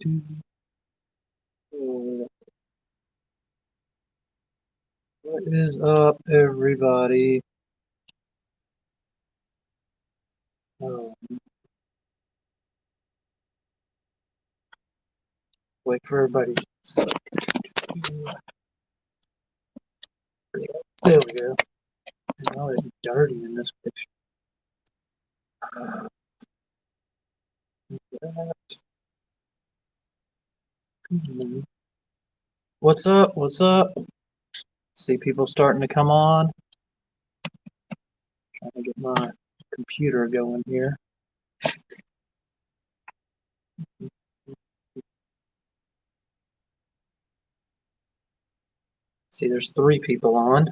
What is up, everybody? Oh, wait for everybody. There we go. Now it's dirty in this picture. What's up? What's up? See people starting to come on. Trying to get my computer going here. See, there's 3 people on.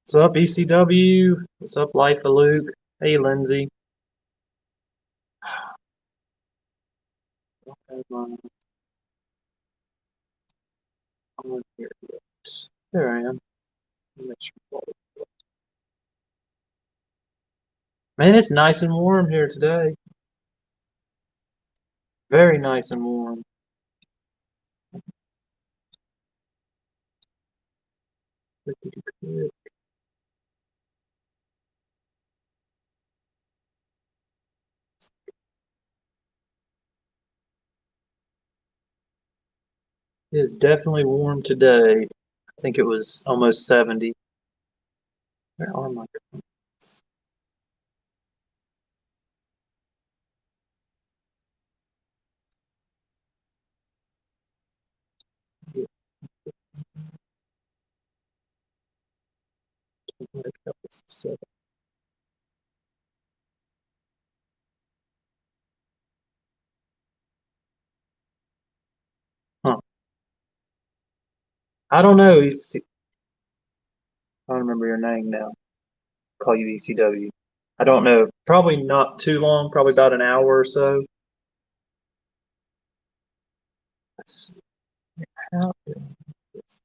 What's up, ECW? What's up, Life of Luke? Hey, Lindsay. There I am. Man, it's nice and warm here today. Very nice and warm. It is definitely warm today. I think it was almost 70. Where are my comments? Huh. I don't know. I don't remember your name now. Call you ECW. I don't know. Probably not too long. Probably about an hour or so. Let's see. How is this?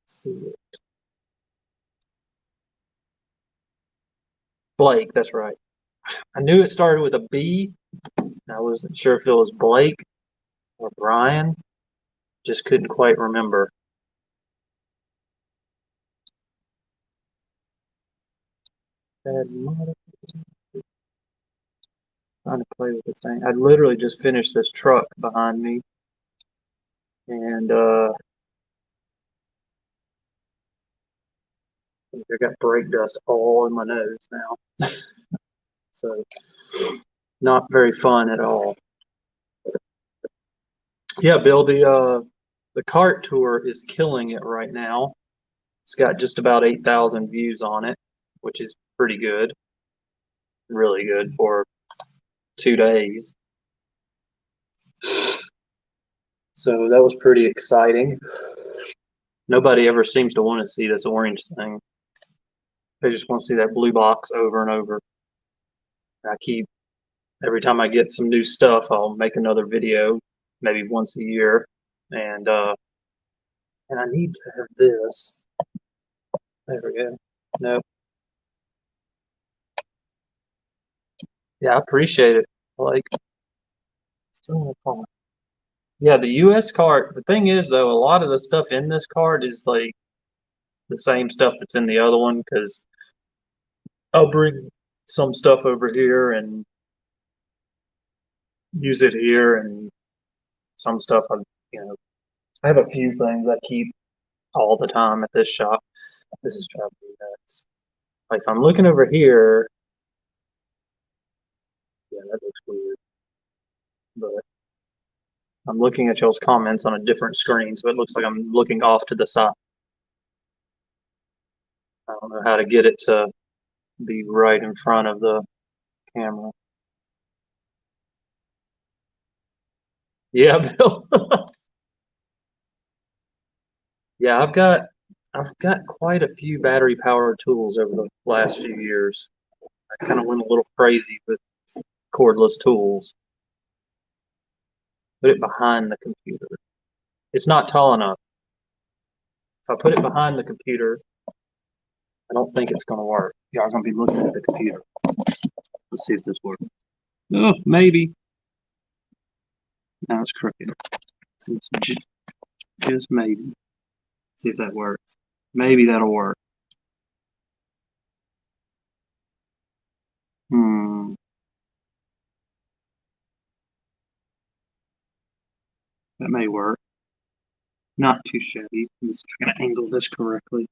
See it. Blake. That's right. I knew it started with a B. I wasn't sure if it was Blake or Brian. Just couldn't quite remember. Trying to play with this thing. I literally just finished this truck behind me, and I got brake dust all in my nose now. So not very fun at all. Yeah, Bill, the cart tour is killing it right now. It's got just about 8,000 views on it, which is pretty good, really good for 2 days. So that was pretty exciting. Nobody ever seems to want to see this orange thing. They just want to see that blue box over and over. I keep every time I get some new stuff, I'll make another video, maybe once a year, and I need to have this. There we go. Nope. Yeah, I appreciate it. Like, still no problem. Yeah, the U.S. card. The thing is, though, a lot of the stuff in this card is like the same stuff that's in the other one because I'll bring some stuff over here and use it here, and some stuff I have a few things I keep all the time at this shop. This is driving me nuts. Like if I'm looking over here, yeah, that looks weird. But I'm looking at y'all's comments on a different screen, so it looks like I'm looking off to the side. I don't know how to get it to be right in front of the camera. Yeah, Bill. Yeah, I've got quite a few battery powered tools over the last few years. I kind of went a little crazy with cordless tools. Put it behind the computer. It's not tall enough. If I put it behind the computer, I don't think it's going to work. Y'all are going to be looking at the computer. Let's see if this works. Oh, maybe. Now it's crooked. It's just maybe. See if that works. Maybe that'll work. That may work. Not too shabby. I'm just going to angle this correctly.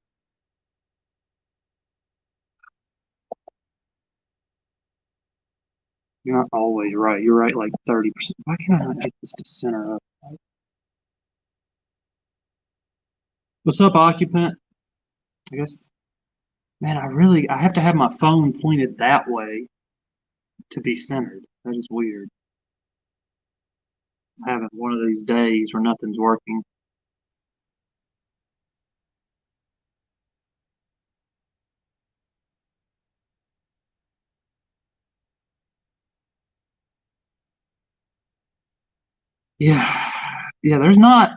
You're not always right. You're right like 30%. Why can't I not get this to center up? What's up, occupant? I guess, man, I have to have my phone pointed that way to be centered. That is weird. I'm having one of these days where nothing's working. Yeah, there's not.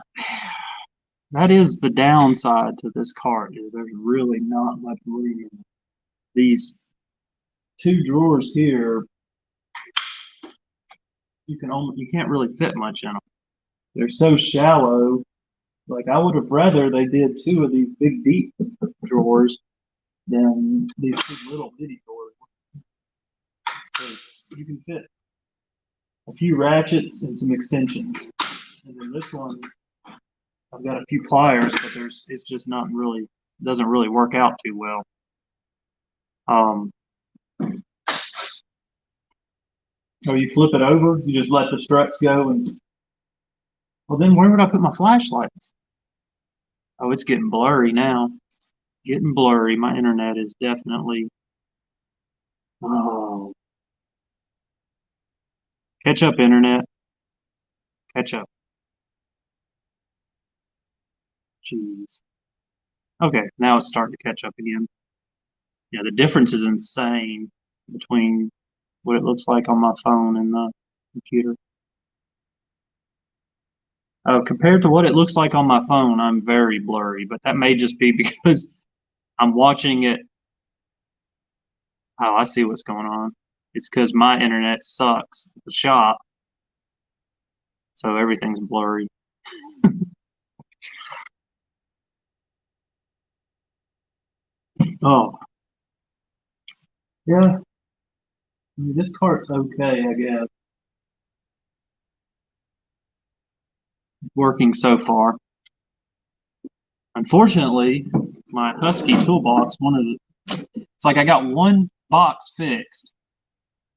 That is the downside to this cart, is there's really not much room in it. These two drawers here, you can't really fit much in them. They're so shallow. Like, I would have rather they did two of these big deep drawers than these two little bitty drawers. You can fit a few ratchets and some extensions. And then this one, I've got a few pliers, but it's just not really, doesn't really work out too well. So you flip it over, you just let the struts go, and well, then where would I put my flashlights? Oh, it's getting blurry now. Getting blurry. My internet is definitely. Oh, catch up, internet. Catch up. Jeez. Okay, now it's starting to catch up again. Yeah, the difference is insane between what it looks like on my phone and the computer. Compared to what it looks like on my phone, I'm very blurry, but that may just be because I'm watching it. Oh, I see what's going on. It's because my internet sucks at the shop, so everything's blurry. Oh, yeah. I mean, this cart's okay, I guess. Working so far. Unfortunately, my Husky toolbox, it's like I got one box fixed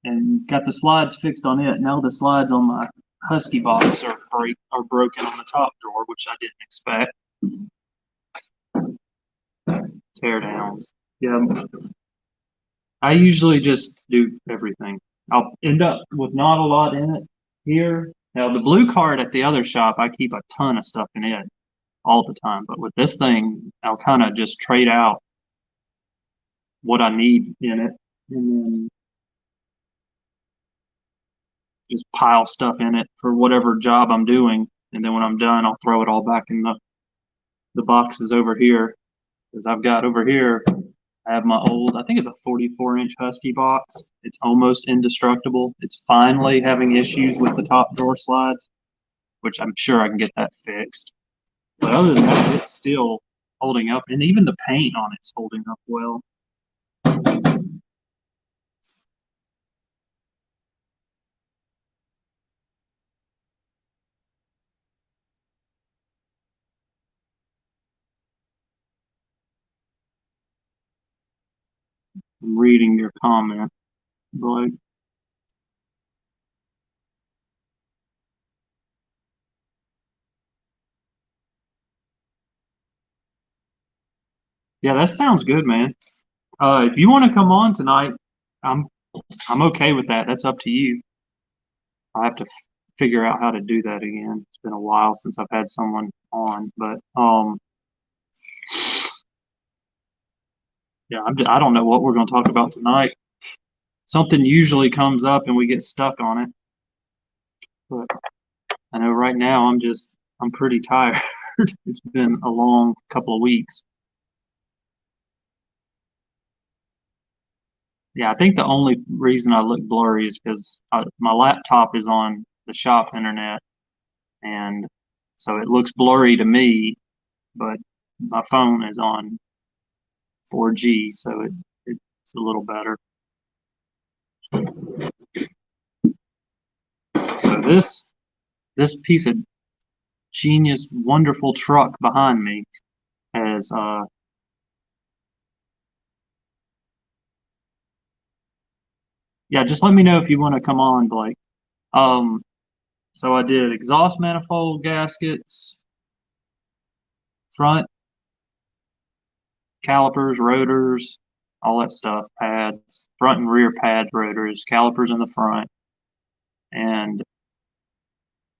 and got the slides fixed on it. Now the slides on my Husky box are broken on the top drawer, which I didn't expect. Tear downs. Yeah. I usually just do everything. I'll end up with not a lot in it here. Now the blue cart at the other shop, I keep a ton of stuff in it all the time. But with this thing, I'll kind of just trade out what I need in it and then just pile stuff in it for whatever job I'm doing. And then when I'm done, I'll throw it all back in the boxes over here. Because I've got over here, I have my old, I think it's a 44-inch Husky box. It's almost indestructible. It's finally having issues with the top drawer slides, which I'm sure I can get that fixed. But other than that, it's still holding up. And even the paint on it's holding up well. I'm reading your comment, Blake. Yeah, that sounds good, man. If you want to come on tonight, I'm okay with that. That's up to you. I have to figure out how to do that again. It's been a while since I've had someone on, but yeah, I don't know what we're going to talk about tonight. Something usually comes up and we get stuck on it. But I know right now I'm pretty tired. It's been a long couple of weeks. Yeah, I think the only reason I look blurry is because my laptop is on the shop internet, and so it looks blurry to me, but my phone is on 4G, so it's a little better. So this piece of genius, wonderful truck behind me has yeah, just let me know if you want to come on, Blake. Um, so I did exhaust manifold gaskets, front calipers, rotors, all that stuff, pads, front and rear pads, rotors, calipers in the front, and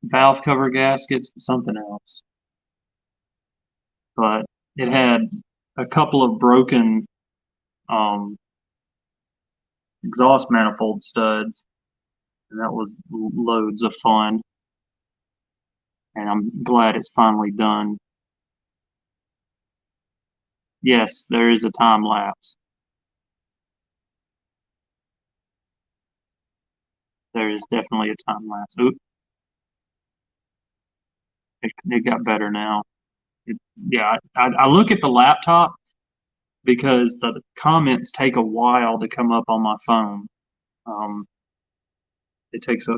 valve cover gaskets, and something else. But it had a couple of broken um, exhaust manifold studs, and that was loads of fun. And I'm glad it's finally done. Yes, there is a time lapse. There is definitely a time lapse. Oop, it got better now. Yeah, I look at the laptop because the comments take a while to come up on my phone. Um, it takes a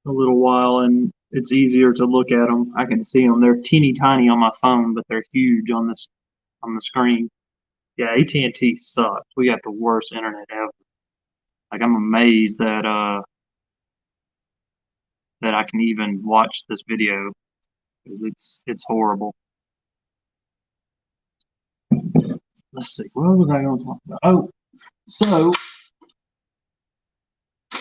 little while, and it's easier to look at them. I can see them; they're teeny tiny on my phone, but they're huge on this on the screen. Yeah, AT&T sucks. We got the worst internet ever. Like I'm amazed that I can even watch this video because it's horrible. Let's see, what was I going to talk about? Oh, so a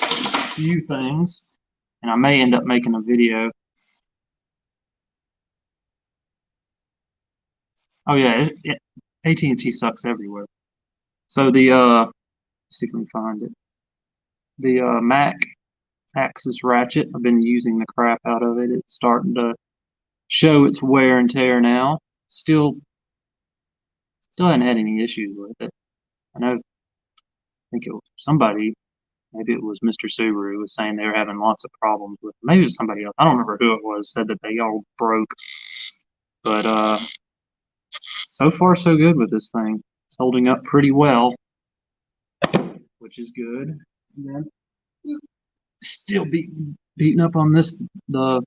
few things, and I may end up making a video. Oh yeah, AT&T sucks everywhere. So the let's see if we can find it. The Mac Axis Ratchet, I've been using the crap out of it. It's starting to show its wear and tear now. Still hadn't had any issues with it. I know, I think it was somebody, maybe it was Mr. Subaru, was saying they were having lots of problems with it. Maybe it was somebody else. I don't remember who it was, said that they all broke. But so far so good with this thing. It's holding up pretty well, which is good. And then still beating up on this the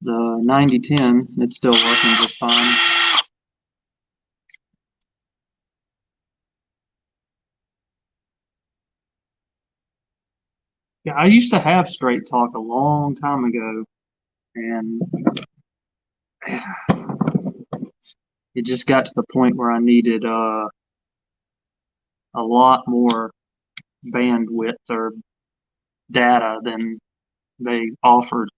9010. It's still working just fine. Yeah, I used to have Straight Talk a long time ago, and it just got to the point where I needed a lot more bandwidth or data than they offered.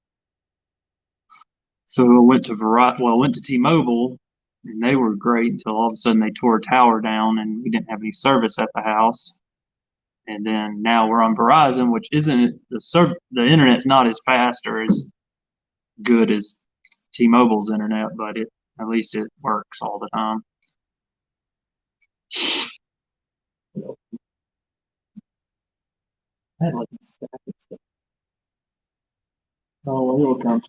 So I went to Verizon. Well, I went to T-Mobile, and they were great until all of a sudden they tore a tower down, and we didn't have any service at the house. And then now we're on Verizon, which isn't the internet's not as fast or as good as T-Mobile's internet, but at least it works all the time. I had like a stack of stuff. Oh, it'll come.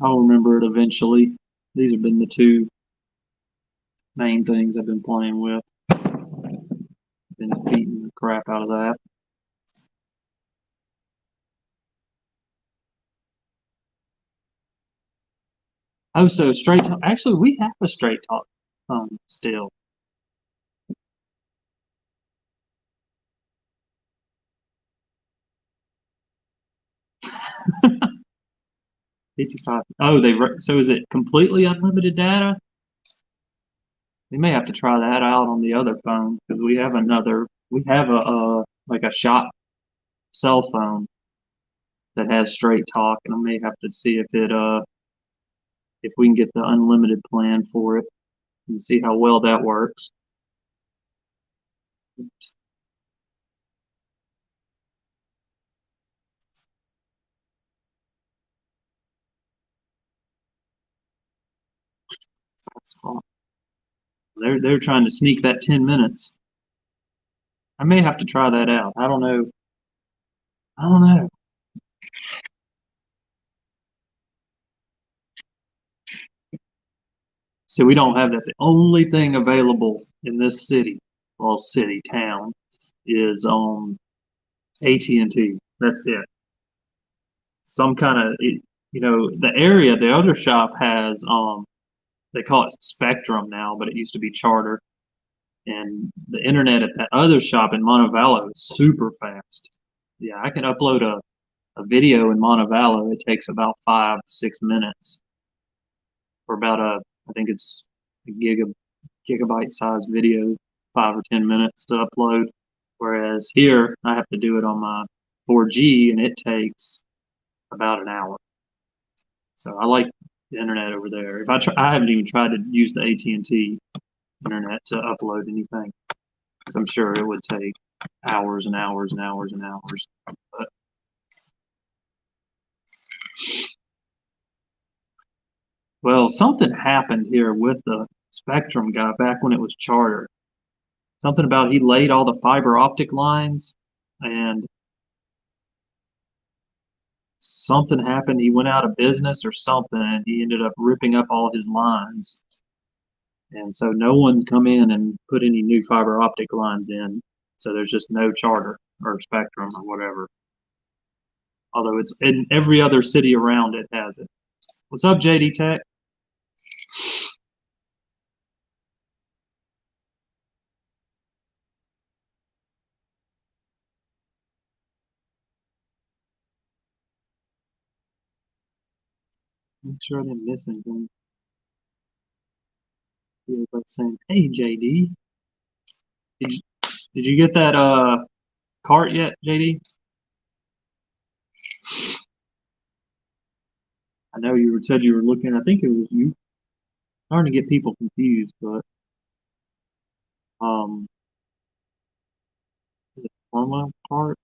I'll remember it eventually. These have been the two main things I've been playing with. Been beating the crap out of that. Oh, so Straight Talk. Actually, we have a Straight Talk phone still. $55. Oh, so is it completely unlimited data? We may have to try that out on the other phone because we have like a shop cell phone that has Straight Talk, and I may have to see if we can get the unlimited plan for it and see how well that works. They're trying to sneak that 10 minutes. I may have to try that out. I don't know. I don't know. So we don't have that. The only thing available in this city, well, city town, is AT&T. That's it. Some kind of the area. The other shop has they call it Spectrum now, but it used to be Charter. And the internet at that other shop in Montevallo is super fast. Yeah, I can upload a video in Montevallo. It takes about 5, 6 minutes for about I think it's a gigabyte size video, 5 or 10 minutes to upload. Whereas here, I have to do it on my 4G, and it takes about an hour. So I like the internet over there. If I try, I haven't even tried to use the AT&T internet to upload anything, because I'm sure it would take hours and hours and hours and hours. But well, something happened here with the Spectrum guy back when it was Charter. Something about he laid all the fiber optic lines, and something happened. He went out of business or something, and he ended up ripping up all his lines. And so no one's come in and put any new fiber optic lines in. So there's just no Charter or Spectrum or whatever. Although it's in every other city around it has it. What's up, JD Tech? Make sure I didn't miss anything. Everybody saying, "Hey, JD, did you, did you get that cart yet, JD?" I know you said you were looking. I think it was you. Starting to get people confused, but um, is it Forma cart?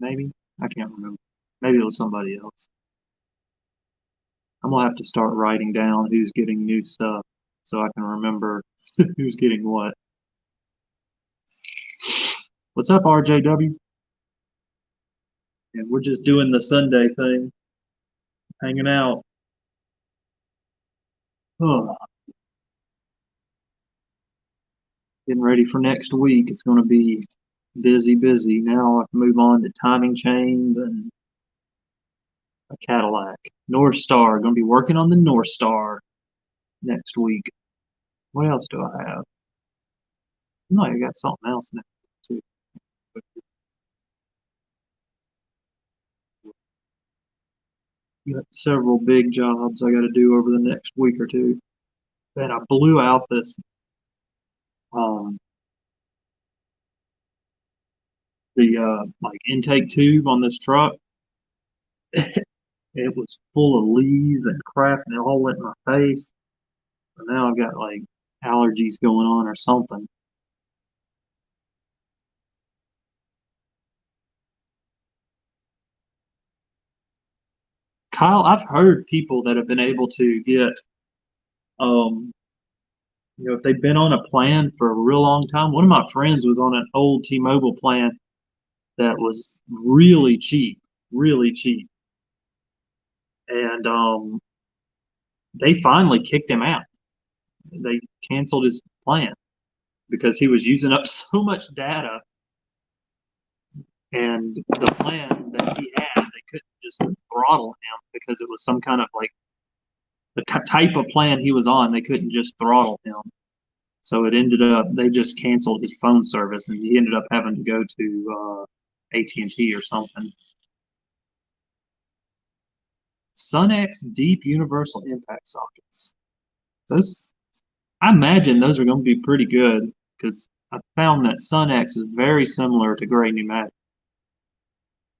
Maybe I can't remember. Maybe it was somebody else. I'm gonna have to start writing down who's getting new stuff so I can remember who's getting what. What's up, RJW? And we're just doing the Sunday thing, hanging out. Oh, getting ready for next week. It's going to be busy, busy. Now I can move on to timing chains and a Cadillac. North Star. Going to be working on the North Star next week. What else do I have? No, I got something else next week too. Got several big jobs I got to do over the next week or two. And I blew out this um the like intake tube on this truck. It was full of leaves and crap, and it all went in my face. And now I've got like allergies going on or something. Kyle, I've heard people that have been able to get, um, if they've been on a plan for a real long time. One of my friends was on an old T-Mobile plan that was really cheap, and they finally kicked him out. They canceled his plan because he was using up so much data, and the plan that he had, they couldn't just throttle him because it was some kind of like the type of plan he was on. They couldn't just throttle him. So it ended up they just canceled his phone service, and he ended up having to go to AT&T or something. SunX Deep Universal Impact Sockets. Those, I imagine those are going to be pretty good because I found that SunX is very similar to Gray Pneumatic,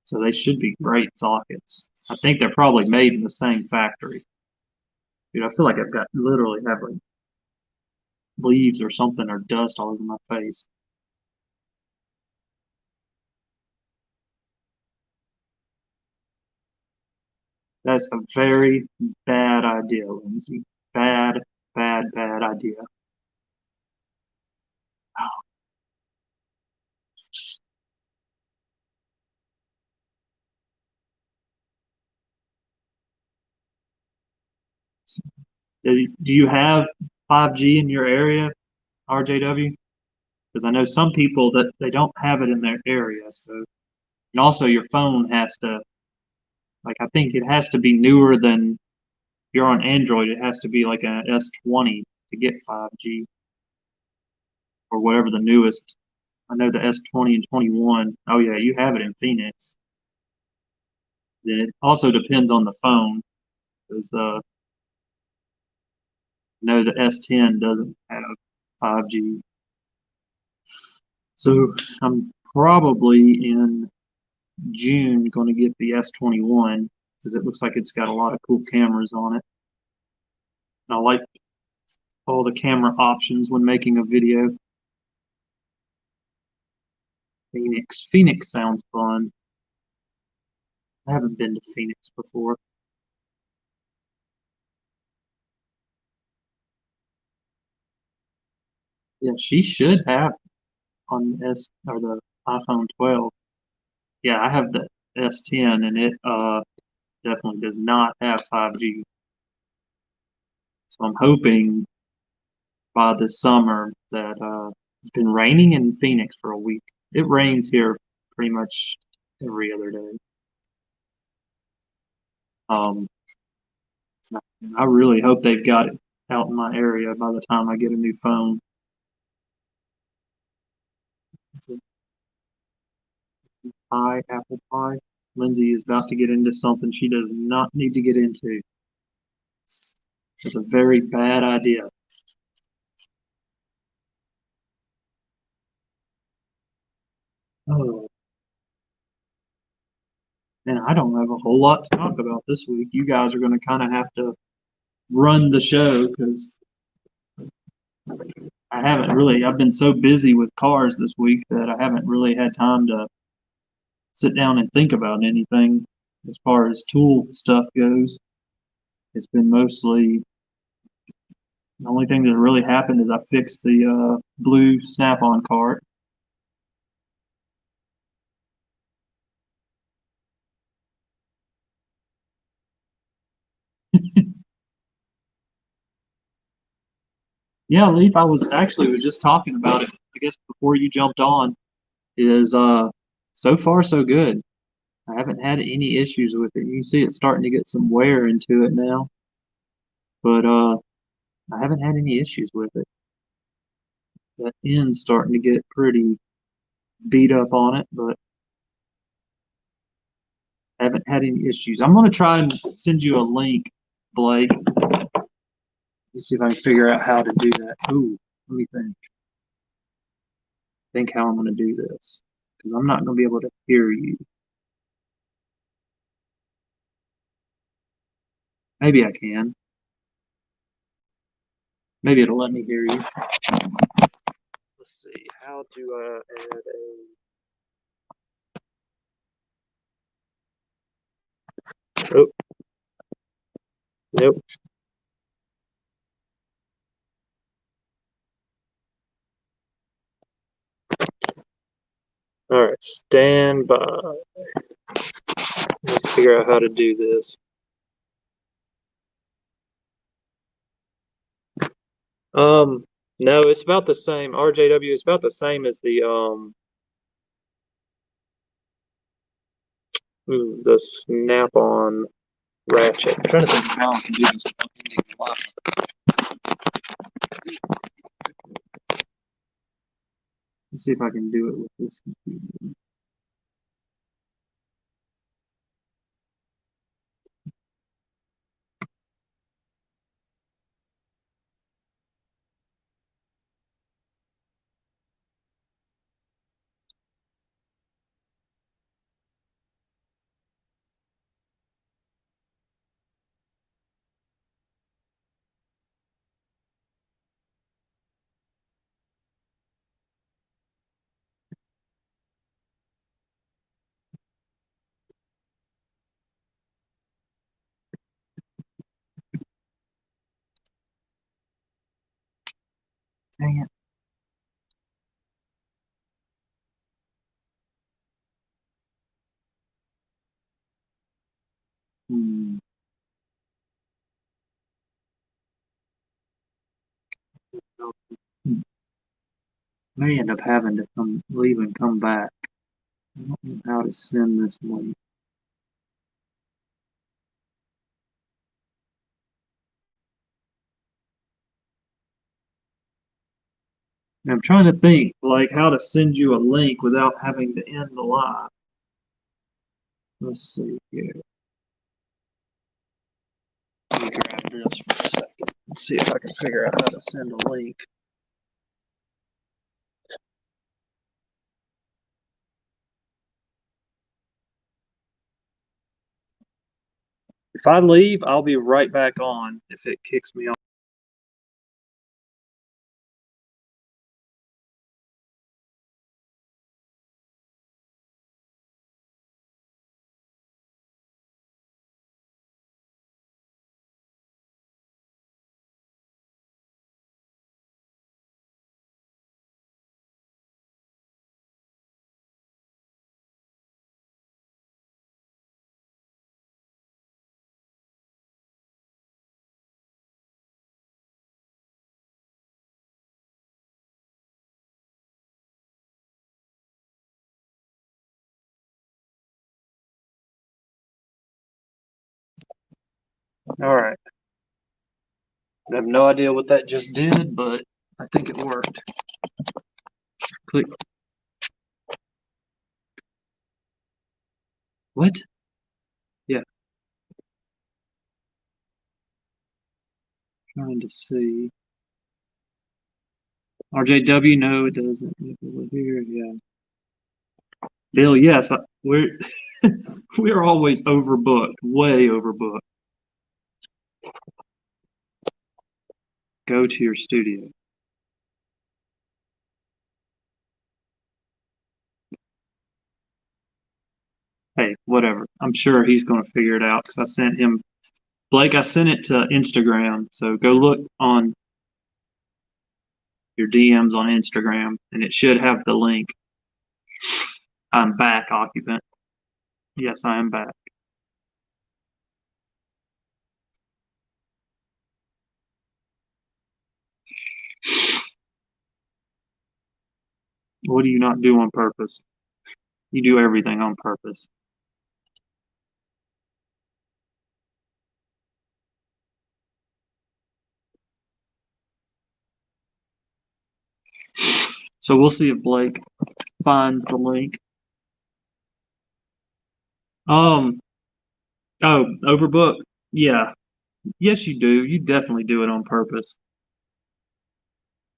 so they should be great sockets. I think they're probably made in the same factory. Dude, I feel like I've got literally have like leaves or something or dust all over my face. That's a very bad idea, Lindsay. Bad, bad bad, bad idea. Do you have 5G in your area, RJW? Because I know some people that they don't have it in their area. So, and also your phone has to, like, I think it has to be newer than if you're on Android. It has to be like an S20 to get 5G or whatever the newest. I know the S20 and 21. Oh yeah, you have it in Phoenix. Then it also depends on the phone because no, the S10 doesn't have 5G. So I'm probably in June going to get the S21 because it looks like it's got a lot of cool cameras on it. And I like all the camera options when making a video. Phoenix. Phoenix sounds fun. I haven't been to Phoenix before. Yeah, she should have on the S or the iPhone 12. Yeah, I have the S10 and it definitely does not have 5G. So I'm hoping by this summer that it's been raining in Phoenix for a week. It rains here pretty much every other day. Um, I really hope they've got it out in my area by the time I get a new phone. It's a pie, apple pie. Lindsay is about to get into something she does not need to get into. It's a very bad idea. Oh, and I don't have a whole lot to talk about this week. You guys are going to kind of have to run the show because I haven't really. I've been so busy with cars this week that I haven't really had time to sit down and think about anything as far as tool stuff goes. It's been mostly the only thing that really happened is I fixed the blue Snap-on cart. Yeah, Leaf, I was just talking about it. I guess before you jumped on, is so far so good. I haven't had any issues with it. You see it's starting to get some wear into it now, but I haven't had any issues with it. That end's starting to get pretty beat up on it, but I haven't had any issues. I'm gonna try and send you a link, Blake. Let's see if I can figure out how to do that. Ooh, let me think how I'm gonna do this because I'm not gonna be able to hear you. Maybe I can. Maybe it'll let me hear you. Let's see. How do I add a? Oh, nope. All right, stand by. Let's figure out how to do this. No, it's about the same. RJW is about the same as the Snap-on ratchet. I'm trying to think of how I can do this without ending the live. Let's see if I can do it with this computer. Dang it. Hmm. May end up having to leave and come back. I don't know how to send this link. I'm trying to think like how to send you a link without having to end the live. Let's see here. Let me grab this for a second. Let's see if I can figure out how to send a link. If I leave, I'll be right back on if it kicks me off. All right. I have no idea what that just did, but I think it worked. Click. What? Yeah. Trying to see. RJW, no, it doesn't. Over here, yeah. Bill, yes, we're we're always overbooked, way overbooked. Go to your studio. Hey, whatever. I'm sure he's going to figure it out because I sent him, Blake, I sent it to Instagram. So go look on your DMs on Instagram and it should have the link. I'm back, occupant. Yes, I am back. What do you not do on purpose? You do everything on purpose. So we'll see if Blake finds the link. Um, oh, overbook. Yeah. Yes, you do. You definitely do it on purpose.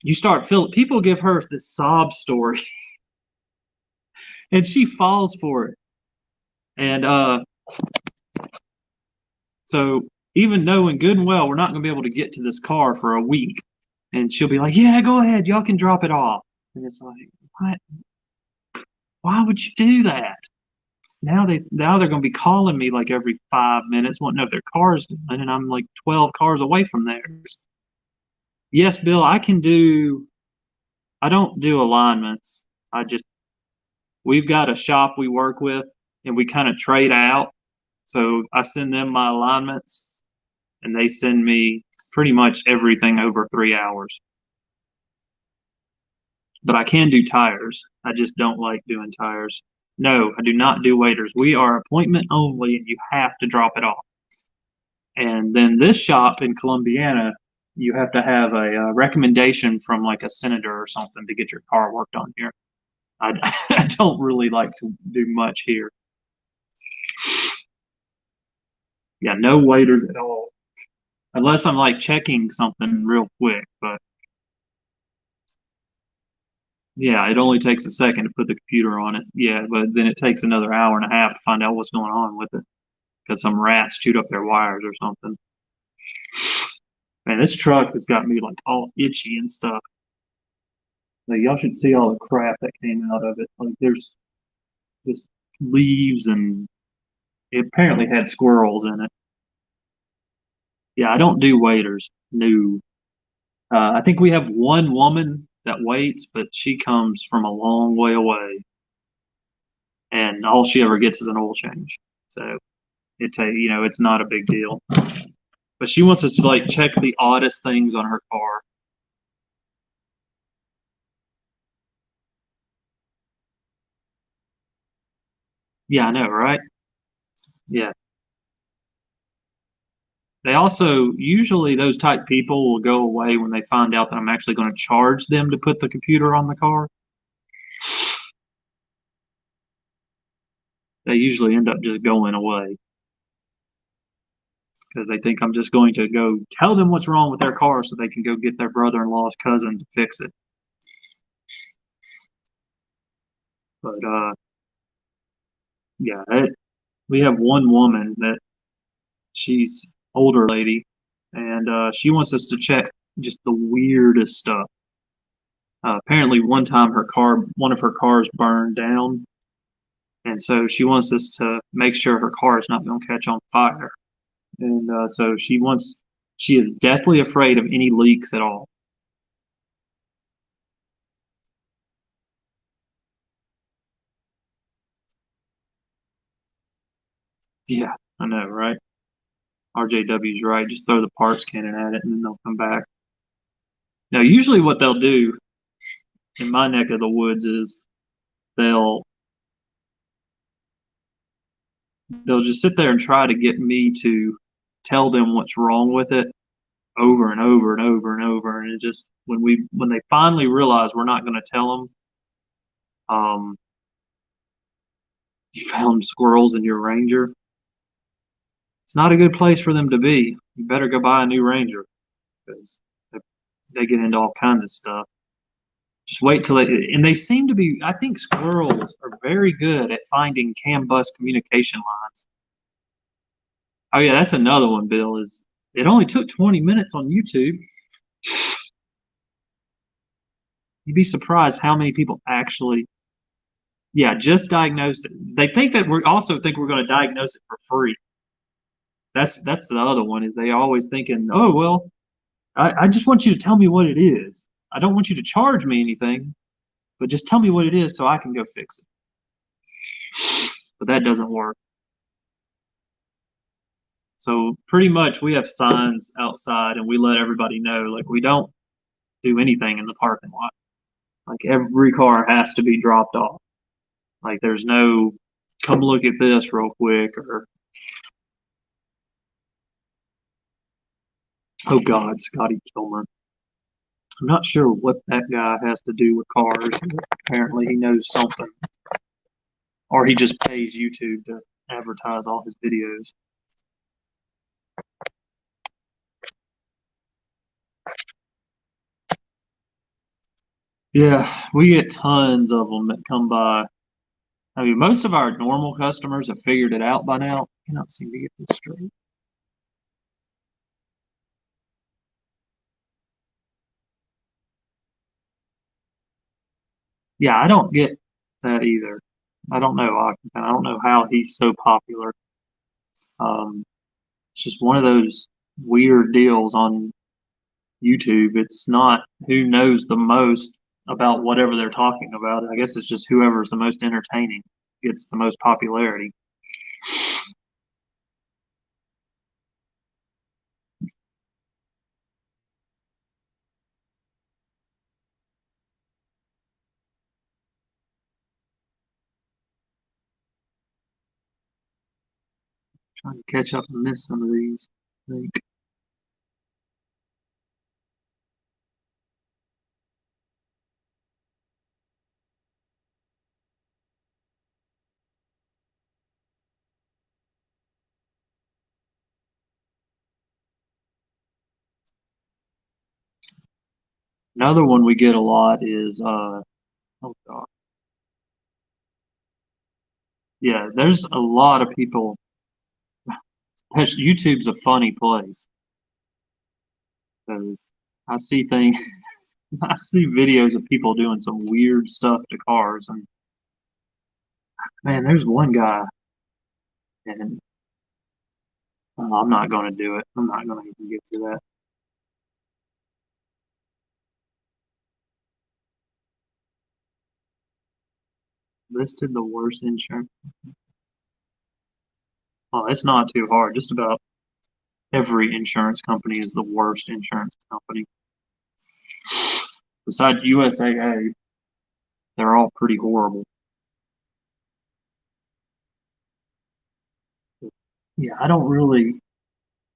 You start feeling, people give her this sob story and she falls for it. And so even knowing good and well we're not going to be able to get to this car for a week, and she'll be like, "Yeah, go ahead, y'all can drop it off." And it's like, what? Why would you do that? Now they're going to be calling me like every 5 minutes, wanting to know if their car's done, and I'm like 12 cars away from theirs. Yes, Bill, I can do. I don't do alignments. I just we've got a shop we work with, and we kind of trade out. So I send them my alignments, and they send me pretty much everything over 3 hours. But I can do tires. I just don't like doing tires. No, I do not do waiters. We are appointment only, and you have to drop it off. And then this shop in Columbiana, you have to have a recommendation from like a senator or something to get your car worked on here. I, I don't really like to do much here. Yeah, no waiters at all. Unless I'm like checking something real quick, but yeah, it only takes a second to put the computer on it. Yeah, but then it takes another hour and a half to find out what's going on with it because some rats chewed up their wires or something. Man, this truck has got me like all itchy and stuff. Like, y'all should see all the crap that came out of it. Like there's just leaves and it apparently had squirrels in it. Yeah, I don't do waiters. No. I think we have one woman that waits, but she comes from a long way away, and all she ever gets is an oil change. So it's not a big deal. But she wants us to like check the oddest things on her car. Yeah, I know, right? Yeah. They also usually those type people will go away when they find out that I'm actually going to charge them to put the computer on the car. They usually end up just going away because they think I'm just going to go tell them what's wrong with their car so they can go get their brother-in-law's cousin to fix it. But yeah, we have one woman that she's older lady, and she wants us to check just the weirdest stuff. Apparently, one time one of her cars burned down, and so she wants us to make sure her car is not going to catch on fire. And so she is deathly afraid of any leaks at all. Yeah, I know, right? RJW's right. Just throw the parts cannon at it, and then they'll come back. Now, usually, what they'll do in my neck of the woods is they'll they'll just sit there and try to get me to tell them what's wrong with it over and over and over and over. And it just when they finally realize we're not going to tell them, you found squirrels in your Ranger. It's not a good place for them to be. You better go buy a new Ranger because they get into all kinds of stuff. Just wait till and they seem to be. I think squirrels are very good at finding CAN bus communication lines. Oh yeah, that's another one, Bill. Is it only took 20 minutes on YouTube? You'd be surprised how many people actually, yeah, just diagnose it. They think that we also think we're going to diagnose it for free. That's the other one is they always thinking, oh well, I just want you to tell me what it is. I don't want you to charge me anything, but just tell me what it is so I can go fix it. But that doesn't work. So pretty much we have signs outside and we let everybody know like we don't do anything in the parking lot. Like every car has to be dropped off. Like there's no come look at this real quick or oh God, Scotty Kilmer. I'm not sure what that guy has to do with cars, but apparently he knows something. Or he just pays YouTube to advertise all his videos. Yeah, we get tons of them that come by. I mean, most of our normal customers have figured it out by now. I cannot seem to get this straight. Yeah, I don't get that either. I don't know. I don't know how he's so popular. Um, it's just one of those weird deals on YouTube. It's not who knows the most about whatever they're talking about. I guess it's just whoever's the most entertaining gets the most popularity. Trying to catch up and miss some of these. I think. Another one we get a lot is oh god. Yeah, there's a lot of people. YouTube's a funny place because I see things, I see videos of people doing some weird stuff to cars, and man, there's one guy, and I'm not going to do it. I'm not going to even get to that. Listed the worst insurance. Oh, it's not too hard. Just about every insurance company is the worst insurance company. Besides USAA, they're all pretty horrible. Yeah, I don't really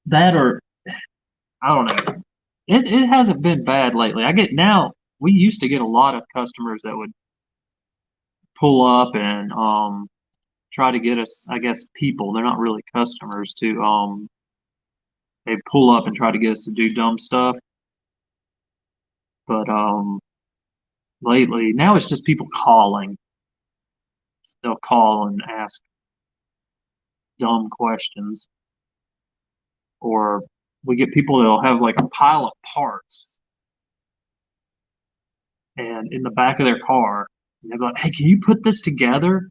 that or I don't know. It hasn't been bad lately. I get now we used to get a lot of customers that would pull up and try to get us, I guess people, they're not really customers to they pull up and try to get us to do dumb stuff. But lately now it's just people calling. They'll call and ask dumb questions. Or we get people that'll have like a pile of parts and in the back of their car, and they'll be like, "Hey, can you put this together?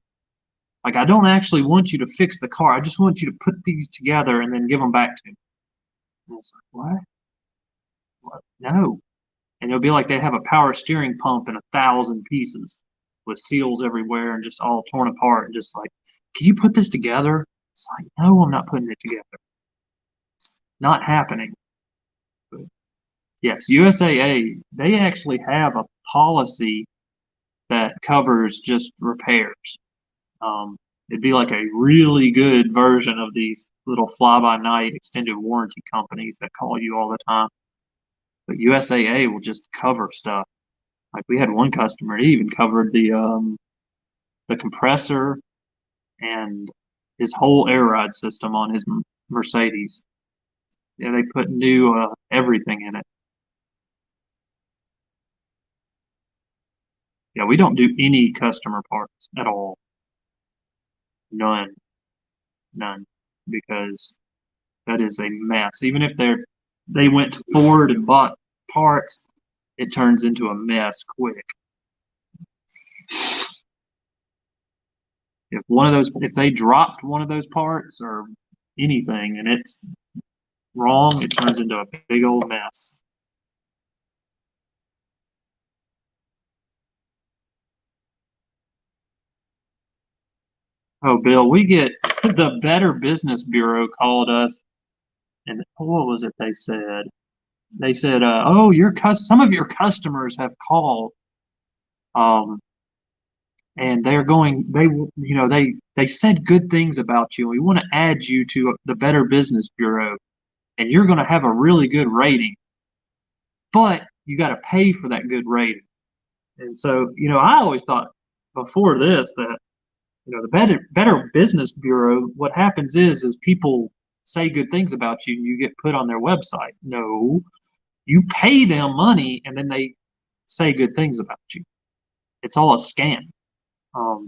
Like, I don't actually want you to fix the car. I just want you to put these together and then give them back to me." And it's like, what? What? No. And it'll be like they have a power steering pump in 1,000 pieces with seals everywhere and just all torn apart and just like, "Can you put this together?" It's like, no, I'm not putting it together. Not happening. But yes, USAA, they actually have a policy that covers just repairs. Um, it'd be like a really good version of these little fly-by-night extended warranty companies that call you all the time. But USAA will just cover stuff. Like we had one customer, he even covered the compressor and his whole air ride system on his Mercedes. Yeah, they put new everything in it. Yeah, we don't do any customer parts at all. None, none, because that is a mess. Even if they went to Ford and bought parts, it turns into a mess quick. If they dropped one of those parts or anything and it's wrong, it turns into a big old mess. Oh, Bill, we get the Better Business Bureau called us, and what was it they said? They said, "Oh, some of your customers have called, um, and they said good things about you. We want to add you to the Better Business Bureau, and you're going to have a really good rating, but you got to pay for that good rating." And so, I always thought before this that the Better Business Bureau, what happens is people say good things about you and you get put on their website. No, you pay them money and then they say good things about you. It's all a scam.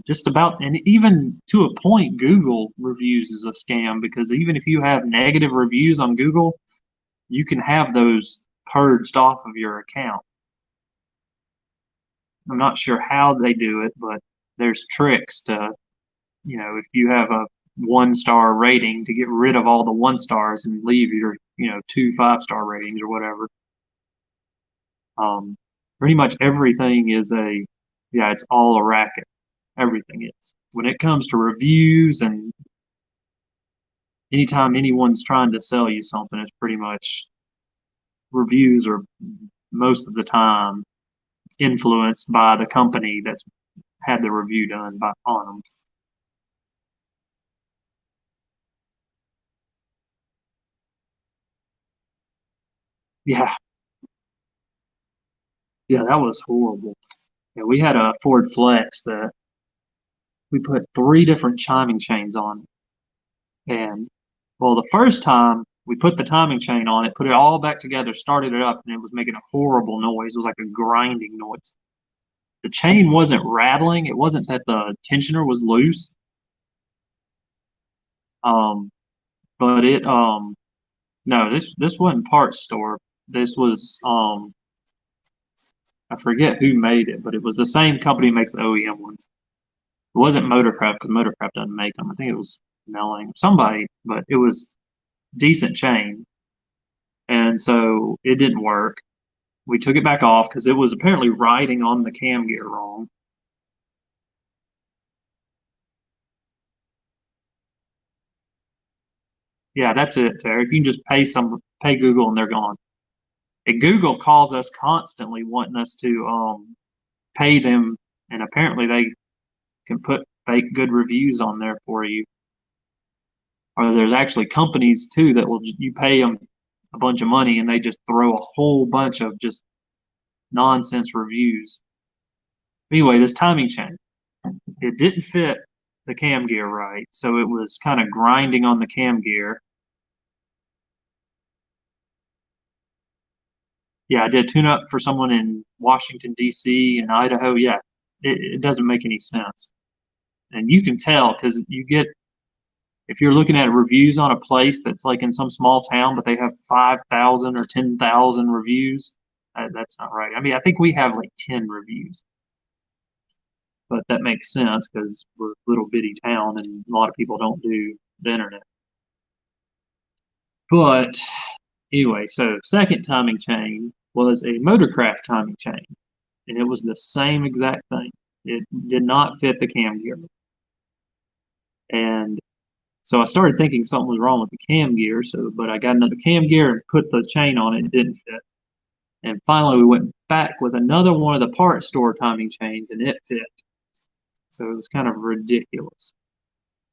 Just about, and even to a point, Google reviews is a scam because even if you have negative reviews on Google, you can have those purged off of your account. I'm not sure how they do it, but there's tricks to, if you have a 1-star rating to get rid of all the 1 stars and leave your, 2 5-star ratings or whatever. Pretty much everything is it's all a racket. Everything is. When it comes to reviews and anytime anyone's trying to sell you something, it's pretty much reviews are most of the time influenced by the company that's had the review done on them. Yeah, yeah, that was horrible. Yeah, we had a Ford Flex that we put 3 different timing chains on. And well, the first time we put the timing chain on it, put it all back together, started it up, and it was making a horrible noise. It was like a grinding noise. The chain wasn't rattling. It wasn't that the tensioner was loose. Um, but no, this wasn't parts store. This was I forget who made it, but it was the same company that makes the OEM ones. It wasn't Motorcraft because Motorcraft doesn't make them. I think it was Melling, somebody, but it was decent chain, and so it didn't work. We took it back off because it was apparently riding on the cam gear wrong. Yeah, that's it, Tarek. You can just pay Google and they're gone. And Google calls us constantly wanting us to pay them, and apparently they can put fake good reviews on there for you. Or there's actually companies too that will you pay them a bunch of money and they just throw a whole bunch of just nonsense reviews. Anyway, this timing chain, it didn't fit the cam gear right, so it was kind of grinding on the cam gear. Yeah, I did tune up for someone in Washington D.C. and Idaho. Yeah, it doesn't make any sense, and you can tell because you get if you're looking at reviews on a place that's like in some small town, but they have 5,000 or 10,000 reviews. That's not right. I mean, I think we have like 10 reviews, but that makes sense because we're a little bitty town and a lot of people don't do the internet. But anyway, so second timing chain was a Motorcraft timing chain, and it was the same exact thing. It did not fit the cam gear. And so I started thinking something was wrong with the cam gear. But I got another cam gear and put the chain on it. It didn't fit. And finally, we went back with another one of the parts store timing chains, and it fit. So it was kind of ridiculous.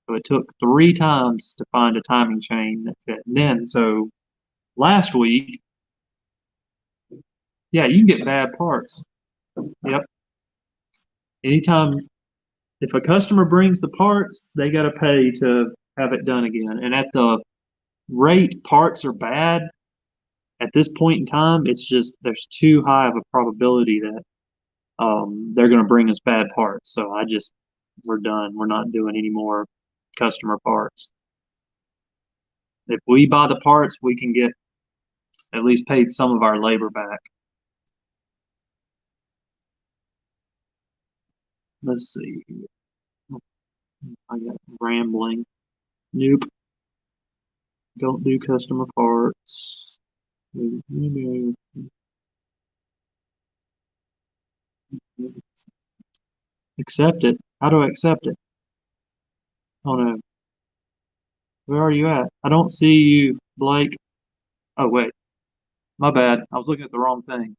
So it took 3 times to find a timing chain that fit. And then, so last week, yeah, you can get bad parts. Yep. Anytime, if a customer brings the parts, they got to pay to have it done again. And at the rate parts are bad, at this point in time, it's just there's too high of a probability that they're going to bring us bad parts. So we're done. We're not doing any more customer parts. If we buy the parts, we can get at least paid some of our labor back. Let's see. I got rambling. Nope. Don't do customer parts. Accept it. How do I accept it? Oh no. Where are you at? I don't see you, Blake. Oh wait. My bad. I was looking at the wrong thing.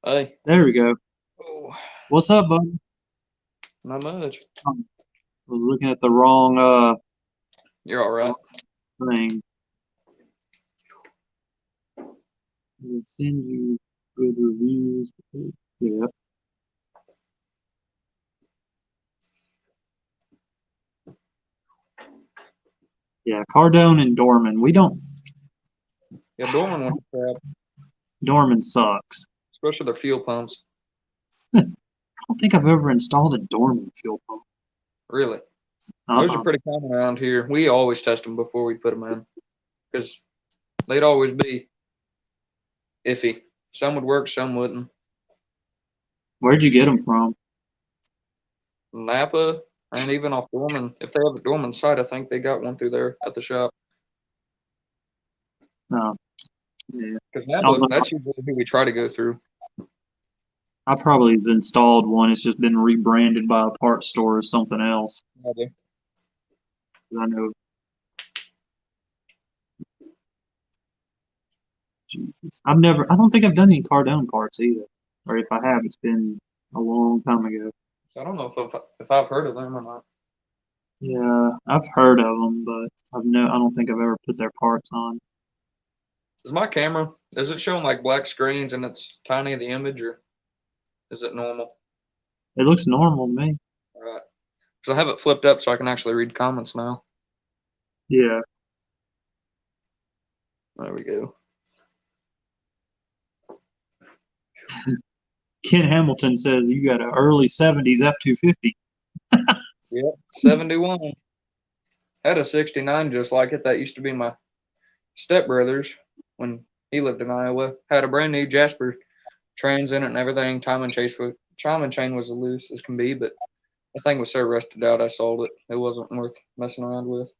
Hey. There we go. Oh, What's up, bud? not much. I was looking at the wrong You're all right. thing. We'll send you good reviews. Yeah. Yeah, Cardone and Dorman. We don't. Yeah, Dorman went to crap, Dorman sucks. especially their fuel pumps. I don't think I've ever installed a Dorman fuel pump. Really. Those are Uh-uh. pretty common around here. We always test them before we put them in because they'd always be iffy. Some would work, some wouldn't. Where'd you get them from? Napa and even off Dorman. If they have a Dorman site, I think they got one through there at the shop. No. Yeah. Because Napa, that's usually who we try to go through. I probably have installed one. It's just been rebranded by a parts store as something else. Yeah, I know. Jesus. I don't think I've done any Cardone parts either. Or if I have, it's been a long time ago. I don't know if I've heard of them or not. Yeah, I've heard of them, but I don't think I've ever put their parts on. Is my camera, is it showing like black screens and it's tiny, the image, or is it normal? It looks normal to me. All right. Because I have it flipped up so I can actually read comments now. Yeah. There we go. Ken Hamilton says you got an early 70s F-250. Yep, 71. Had a 69 just like it. That used to be my stepbrother's when he lived in Iowa. Had a brand new Jasper trans in it and everything. Timing chain was as loose as can be, but the thing was so rusted out I sold it. It wasn't worth messing around with.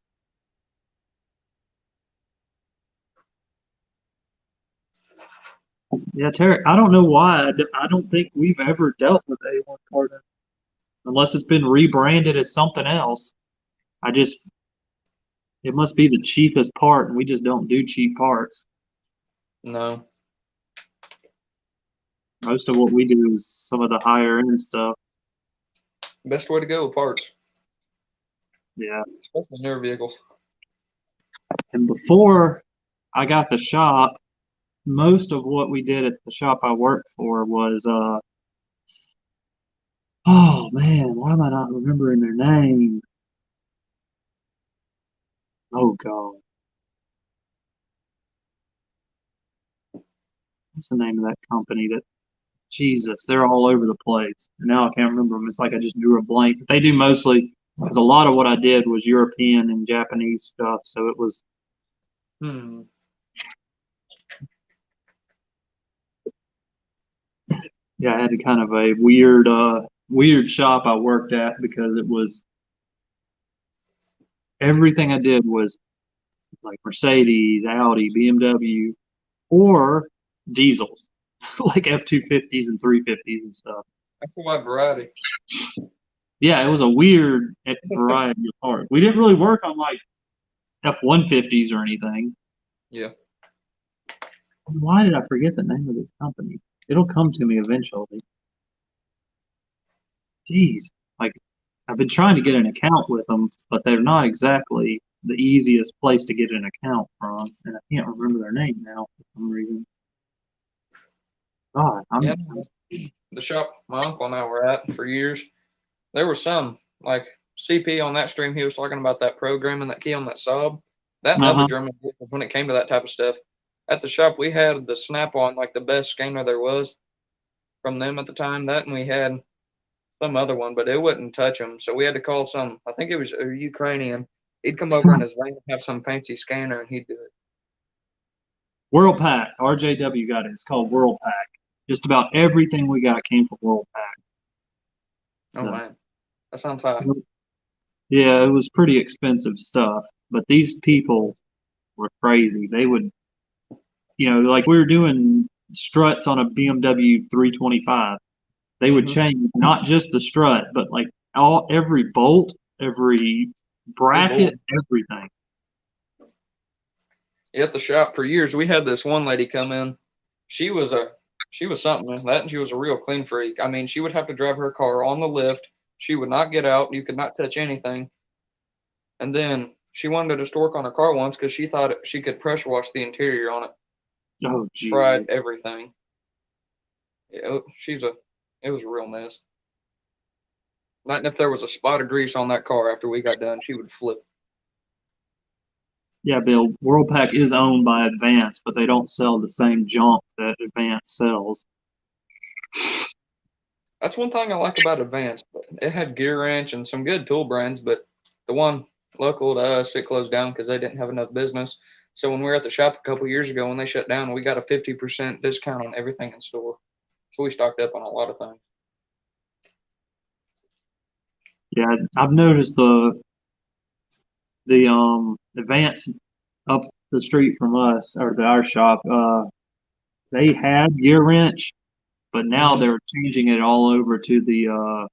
Yeah, Terry, I don't know why. I don't think we've ever dealt with A1 Cardone. I unless it's been rebranded as something else. It must be the cheapest part, and we just don't do cheap parts. No. Most of what we do is some of the higher end stuff. Best way to go with parts, Yeah. especially newer vehicles. And before I got the shop, most of what we did at the shop I worked for was oh man, why am I not remembering their name? Oh God. What's the name of that company that Jesus, they're all over the place. And now I can't remember them. It's like I just drew a blank. But they do mostly because a lot of what I did was European and Japanese stuff. So it was yeah, I had kind of a weird shop I worked at because it was everything I did was like Mercedes, Audi, BMW, or diesels, like F-250s and 350s and stuff. That's a wide variety. Yeah, it was a weird variety of parts. We didn't really work on like F-150s or anything. Yeah. Why did I forget the name of this company? It'll come to me eventually. Jeez, like I've been trying to get an account with them, but they're not exactly the easiest place to get an account from, and I can't remember their name now for some reason. God, Yeah. The shop my uncle and I were at for years, there was some like CP on that stream. He was talking about that programming that key on that Saab. That and other German vehicles, when it came to that type of stuff. At the shop, we had the Snap-on, like the best scanner there was from them at the time. That, and we had some other one, but it wouldn't touch them. So we had to call some, I think it was a Ukrainian. He'd come over in his van and have some fancy scanner, and he'd do it. WorldPac, RJW got it. It's called WorldPac. Just about everything we got came from WorldPac. Oh, man. That sounds high. Yeah, it was pretty expensive stuff, but these people were crazy. They would, like we were doing struts on a BMW 325. They would change not just the strut, but like every bolt, every bracket, everything. At the shop for years, we had this one lady come in. She was something that, and she was a real clean freak. I mean, she would have to drive her car on the lift. She would not get out. You could not touch anything. And then she wanted to just work on her car once because she thought she could pressure wash the interior on it. Oh, geez. Fried everything. Yeah, it was a real mess. Not if there was a spot of grease on that car after we got done, she would flip. Yeah, Bill, WorldPac is owned by Advance, but they don't sell the same junk that Advance sells. That's one thing I like about Advance. It had Gear Wrench and some good tool brands, but the one local to us, it closed down because they didn't have enough business. So when we were at the shop a couple years ago, when they shut down, we got a 50% discount on everything in store. So we stocked up on a lot of things. Yeah, I've noticed the Advance up the street from us or our shop. They had Gear Wrench, but now they're changing it all over to the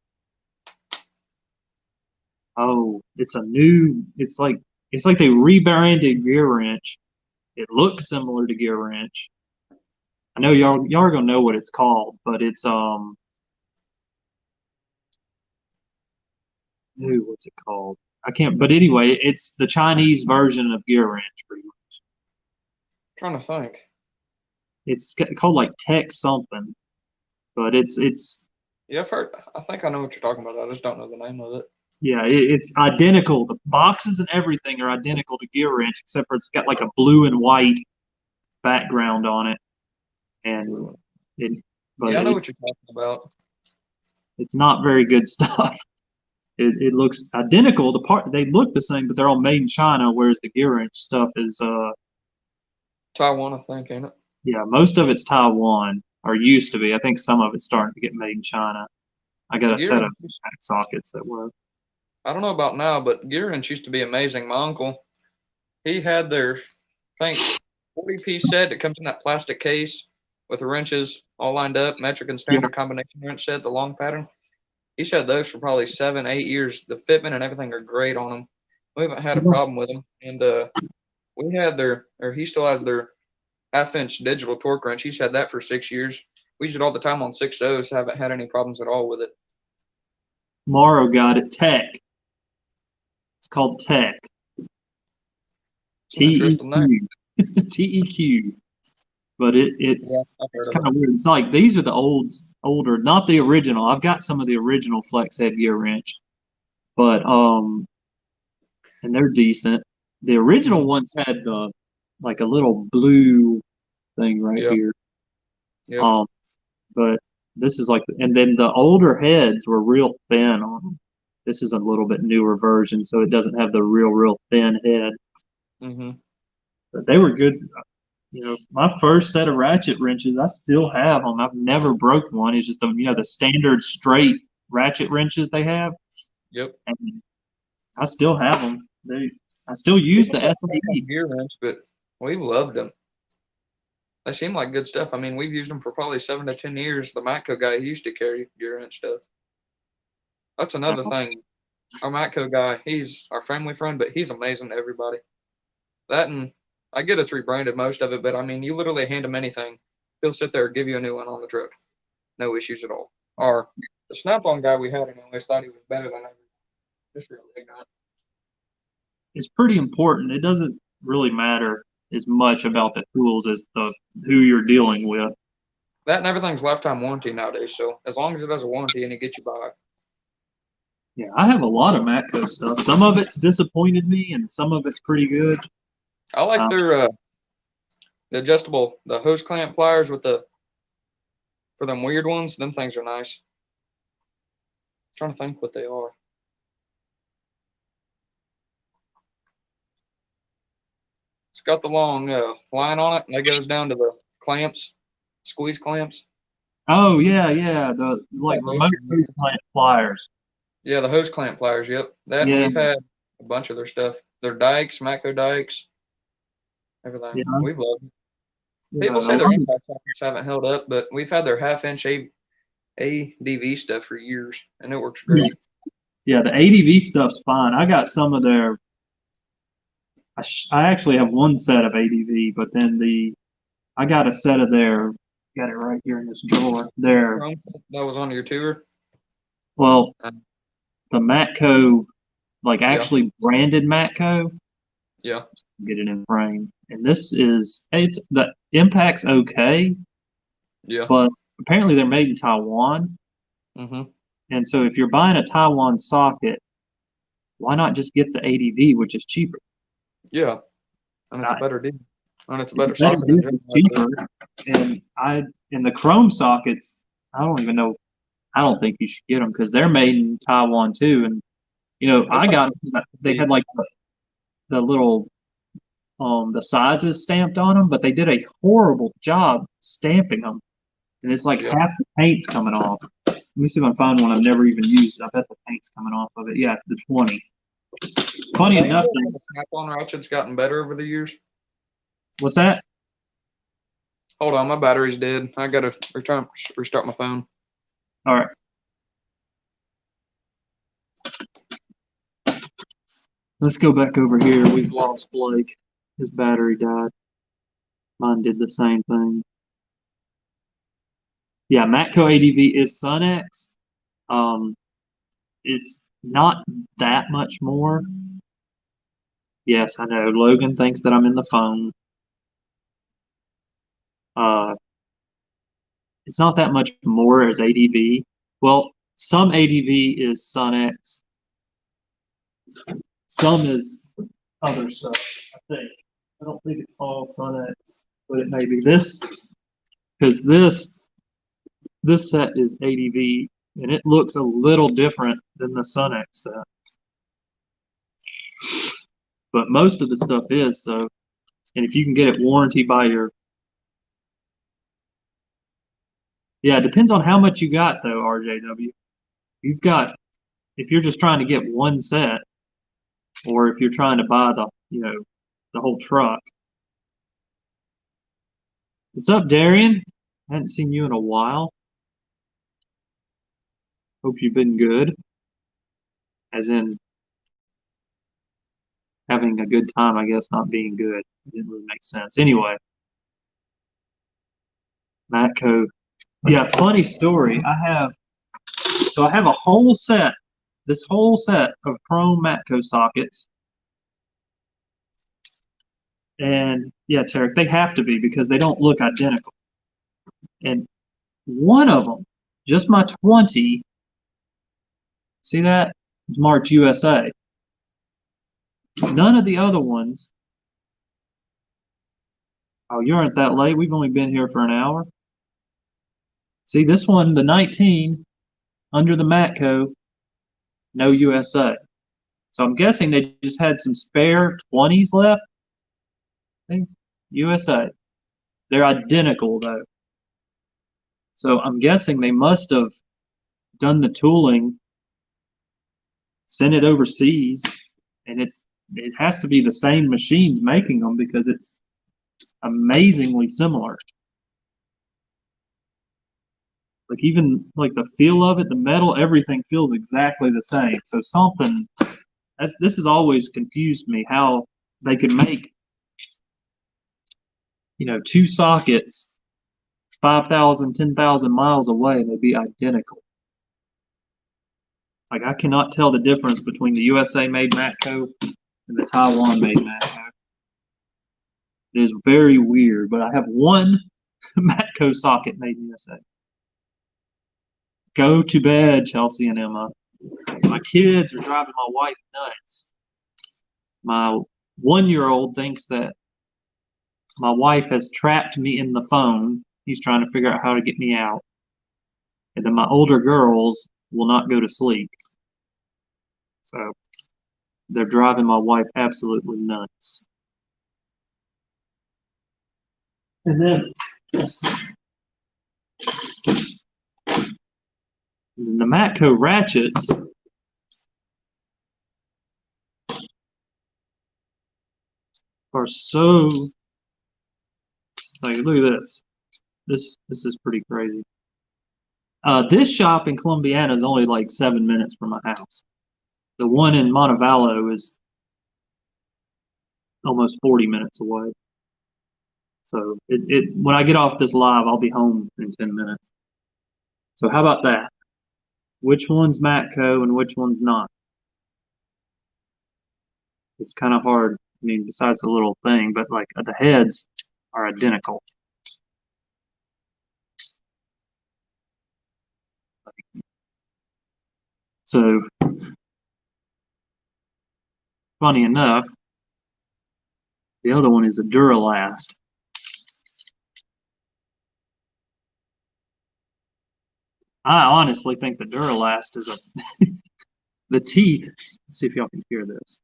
it's like they rebranded Gear Wrench. It looks similar to Gear Wrench. I know y'all are gonna know what it's called, but it's what's it called? I can't. But anyway, it's the Chinese version of Gear Wrench, pretty much. Trying to think. It's called like Tech something, but it's. Yeah, I've heard. I think I know what you're talking about. I just don't know the name of it. Yeah, it's identical. The boxes and everything are identical to Gear Wrench, except for it's got like a blue and white background on it, and I know what you're talking about. It's not very good stuff. It looks identical. They look the same, but they're all made in China, whereas the Gear Wrench stuff is Taiwan, I think, ain't it? Yeah, most of it's Taiwan, or used to be. I think some of it's starting to get made in China. I got a set of sockets that work. I don't know about now, but Gear Wrench used to be amazing. My uncle, he had their, I think, 40-piece set that comes in that plastic case with the wrenches all lined up, metric and standard combination wrench set, the long pattern. He's had those for probably 7, 8 years. The fitment and everything are great on them. We haven't had a problem with them. And we had he still has their half-inch digital torque wrench. He's had that for 6 years. We use it all the time on 6.0s. Haven't had any problems at all with it. Morrow got it. Tech. It's called Tech. TEQ. TEQ. But it's kind of weird. It's like these are the older, not the original. I've got some of the original flex headgear wrench, but and they're decent. The original ones had like a little blue thing right here. Yeah. But this is like, and then the older heads were real thin on them. This is a little bit newer version, so it doesn't have the real thin head. Mm-hmm. But they were good. You know, my first set of ratchet wrenches, I still have them. I've never broke one. It's just the standard straight ratchet wrenches they have. Yep. And I still have them. I still use the SD gear wrench, but we've loved them. They seem like good stuff. I mean, we've used them for probably 7 to 10 years. The Matco guy, he used to carry gear wrench stuff. That's another thing. Our Matco guy, he's our family friend, but he's amazing to everybody. That and I get it's rebranded most of it, but I mean, you literally hand him anything, he'll sit there and give you a new one on the truck. No issues at all. Or the Snap-on guy we had, I always thought he was better than everyone. Just really ignorant. It's pretty important. It doesn't really matter as much about the tools as who you're dealing with. That and everything's lifetime warranty nowadays, so as long as it has a warranty and it gets you by. Yeah, I have a lot of Matco stuff. Some of it's disappointed me, and some of it's pretty good. I like their the adjustable, the hose clamp pliers for them weird ones. Them things are nice. I'm trying to think what they are. It's got the long line on it, and that goes down to the clamps, squeeze clamps. Oh yeah, the remote hose clamp pliers. Yeah, the hose clamp pliers. Yep, that and we've had a bunch of their stuff. Their dikes, Matco dikes, everything. Yeah. We've loved it. People say their impact sockets haven't held up, but we've had their half-inch ADV stuff for years, and it works great. Yeah, the ADV stuff's fine. I got some of their. I actually have one set of ADV, but then I got a set of their. Got it right here in this drawer. There. That was on your tour. Well, the Matco, like actually branded Matco. Yeah. Get it in frame, and it's the impact's okay. Yeah. But apparently they're made in Taiwan. Mm-hmm. And so if you're buying a Taiwan socket, why not just get the ADV, which is cheaper? Yeah, and it's a better deal. And it's a better socket. It's cheaper. And the Chrome sockets, I don't even know. I don't think you should get them because they're made in Taiwan too. And I got them. They had like the little the sizes stamped on them, but they did a horrible job stamping them. And it's like half the paint's coming off. Let me see if I can find one I've never even used. I bet the paint's coming off of it. Yeah, the 20. Funny enough, the Snap-on ratchet's gotten better over the years. What's that? Hold on, my battery's dead. I gotta restart my phone. All right. Let's go back over here. We've lost Blake. His battery died. Mine did the same thing. Yeah, Matco ADV is Sunex. It's not that much more. Yes, I know. Logan thinks that I'm in the phone. It's not that much more as ADV. Well, some ADV is Sunex. Some is other stuff, I think. I don't think it's all Sunex, but it may be this, because this set is ADV, and it looks a little different than the Sunex set. But most of the stuff is, so, and if you can get it warranty by yeah, it depends on how much you got though, RJW. If you're just trying to get one set, or if you're trying to buy the whole truck. What's up, Darian? I hadn't seen you in a while. Hope you've been good. As in having a good time, I guess, not being good. It didn't really make sense. Anyway, Matco. Yeah, funny story. I have a whole set, this whole set of chrome Matco sockets. And yeah, Tarek, they have to be because they don't look identical. And one of them, just my 20, see that? It's marked USA. None of the other ones. Oh, you aren't that late. We've only been here for an hour. See, this one, the 19, under the Matco, no USA. So I'm guessing they just had some spare 20s left. I think USA. They're identical though. So I'm guessing they must have done the tooling, sent it overseas, and it has to be the same machines making them because it's amazingly similar. Like even like the feel of it, the metal, everything feels exactly the same. So something this has always confused me how they could make, two sockets 5,000, 10,000 miles away and they'd be identical. Like I cannot tell the difference between the USA made Matco and the Taiwan made Matco. It is very weird, but I have one Matco socket made in USA. Go to bed, Chelsea and Emma. My kids are driving my wife nuts. My 1-year-old thinks that my wife has trapped me in the phone. He's trying to figure out how to get me out. And then my older girls will not go to sleep. So they're driving my wife absolutely nuts. And then the Matco ratchets are so, like, look at this. This is pretty crazy. This shop in Columbiana is only like 7 minutes from my house. The one in Montevallo is almost 40 minutes away. So when I get off this live, I'll be home in 10 minutes. So how about that? Which one's Matco and which one's not? It's kind of hard. I mean, besides the little thing, but like the heads are identical. So funny enough, the other one is a Duralast. I honestly think the Duralast is the teeth. Let's see if y'all can hear this.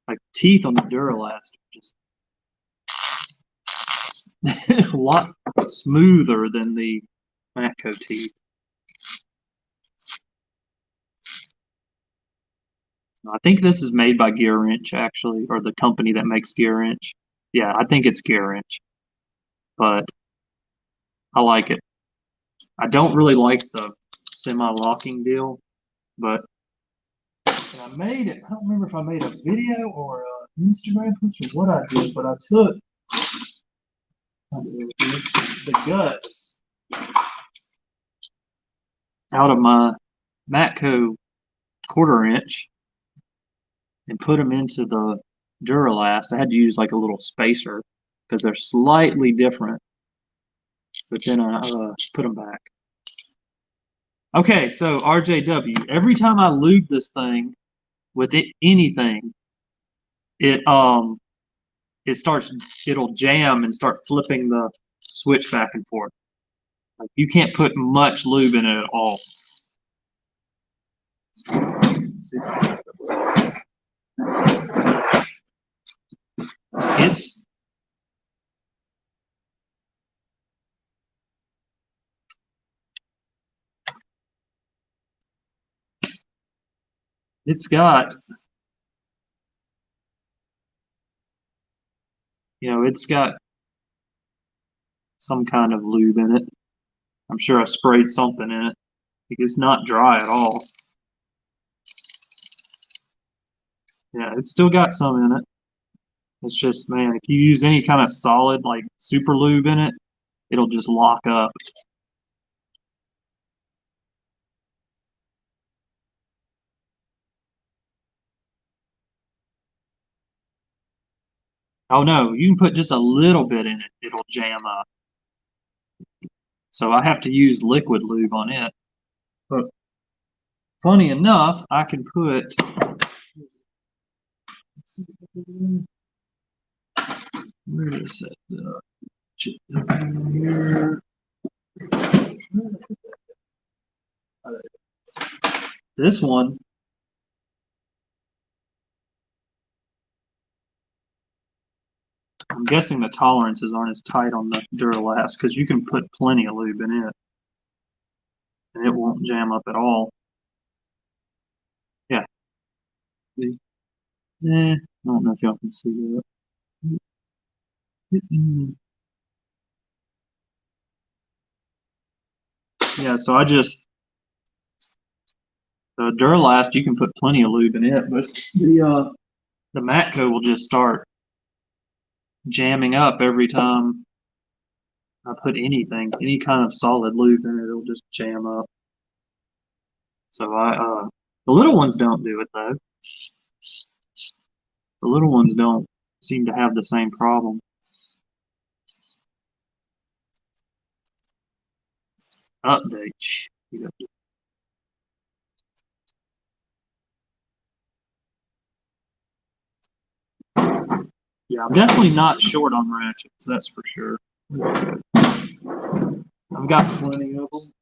Like teeth on the Duralast are just a lot smoother than the Matco teeth. I think this is made by Gear Wrench, actually, or the company that makes Gear Wrench. Yeah, I think it's Gear Wrench, but I like it. I don't really like the semi-locking deal, but I made it. I don't remember if I made a video or an Instagram post or what I did, but I took the guts out of my Matco 1/4 inch and put them into the Duralast. I had to use like a little spacer because they're slightly different, but then I put them back. Okay, so RJW, every time I lube this thing with anything, it'll jam and start flipping the switch back and forth. Like you can't put much lube in it at all. It's got, it's got some kind of lube in it. I'm sure I sprayed something in it. It's not dry at all. Yeah, it's still got some in it. It's just, man, if you use any kind of solid, like super lube in it, it'll just lock up. Oh no, you can put just a little bit in it, it'll jam up. So I have to use liquid lube on it. But funny enough, I can put, where is it? Here. This one, I'm guessing the tolerances aren't as tight on the Duralast because you can put plenty of lube in it and it won't jam up at all. Yeah. I don't know if y'all can see that. Yeah, so the Duralast, you can put plenty of lube in it, but the Matco will just start jamming up every time I put anything, any kind of solid lube in it, it'll just jam up. So the little ones don't do it though. The little ones don't seem to have the same problem. Update. Yeah, I'm definitely not short on ratchets, that's for sure. I've got plenty of them.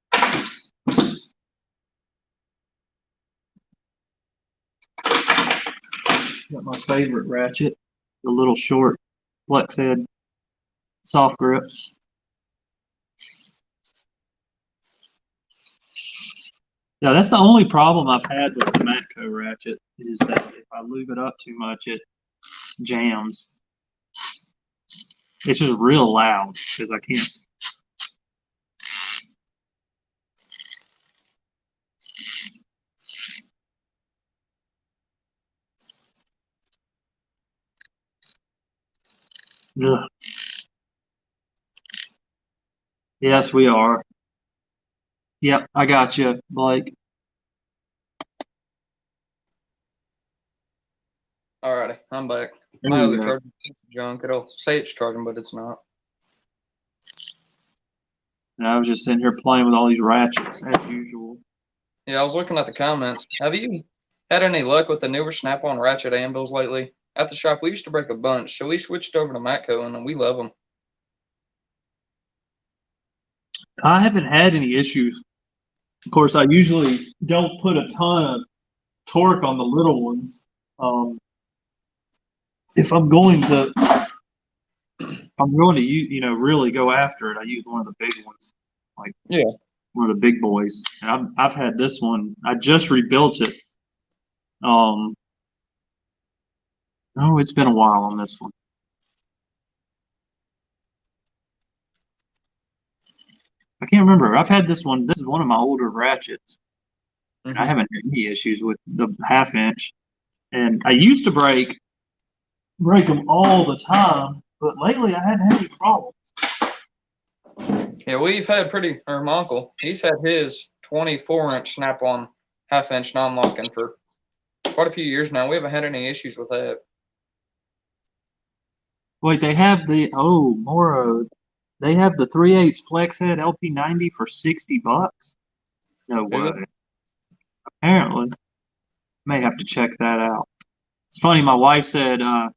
Got my favorite ratchet, the little short flex head soft grip. Yeah, that's the only problem I've had with the Matco ratchet is that if I lube it up too much, it jams. It's just real loud because I can't. Ugh. Yes, we are. Yep, I got you, Blake. Alrighty, I'm back. There My we other go. charger is junk. It'll say it's charging, but it's not. And I was just sitting here playing with all these ratchets as usual. Yeah, I was looking at the comments. Have you had any luck with the newer Snap-on ratchet anvils lately? At the shop, we used to break a bunch, so we switched over to Matco, and we love them. I haven't had any issues. Of course, I usually don't put a ton of torque on the little ones. If I'm going to, really go after it, I use one of the big ones, like one of the big boys. And I've had this one. I just rebuilt it. Oh, it's been a while on this one. I can't remember. I've had this one. This is one of my older ratchets. I haven't had any issues with the 1/2 inch. And I used to break them all the time, but lately I hadn't had any problems. Yeah, we've had my uncle, he's had his 24-inch Snap-on 1/2 inch non-locking for quite a few years now. We haven't had any issues with that. Wait, they have Moro. They have the 3/8 flex head LP90 for $60. No way. Apparently, may have to check that out. It's funny. My wife said the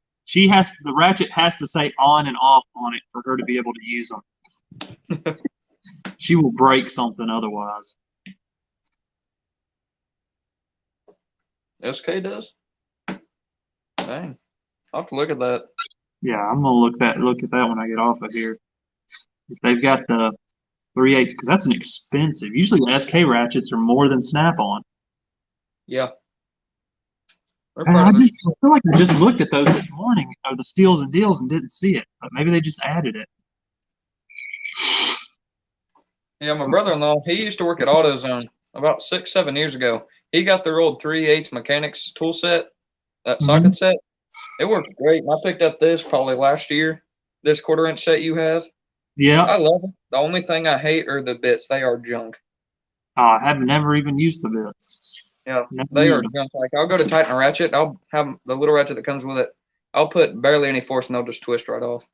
ratchet has to say on and off on it for her to be able to use them. She will break something otherwise. SK does? Dang. I'll have to look at that. Yeah, I'm gonna look at that when I get off of here. If they've got the 3/8, because that's an expensive. Usually the SK ratchets are more than Snap-on. Yeah. I feel like I just looked at those this morning, the Steals and Deals, and didn't see it, but maybe they just added it. Yeah, my brother-in-law, he used to work at AutoZone about 6, 7 years ago. He got their old 3/8 mechanics tool set, that Mhm. socket set. It worked great. And I picked up this probably last year. This 1/4 inch set you have. Yeah. I love it. The only thing I hate are the bits. They are junk. I have never even used the bits. Yeah, Never they are used them. junk. Like I'll go to tighten a ratchet. I'll have the little ratchet that comes with it. I'll put barely any force and they'll just twist right off.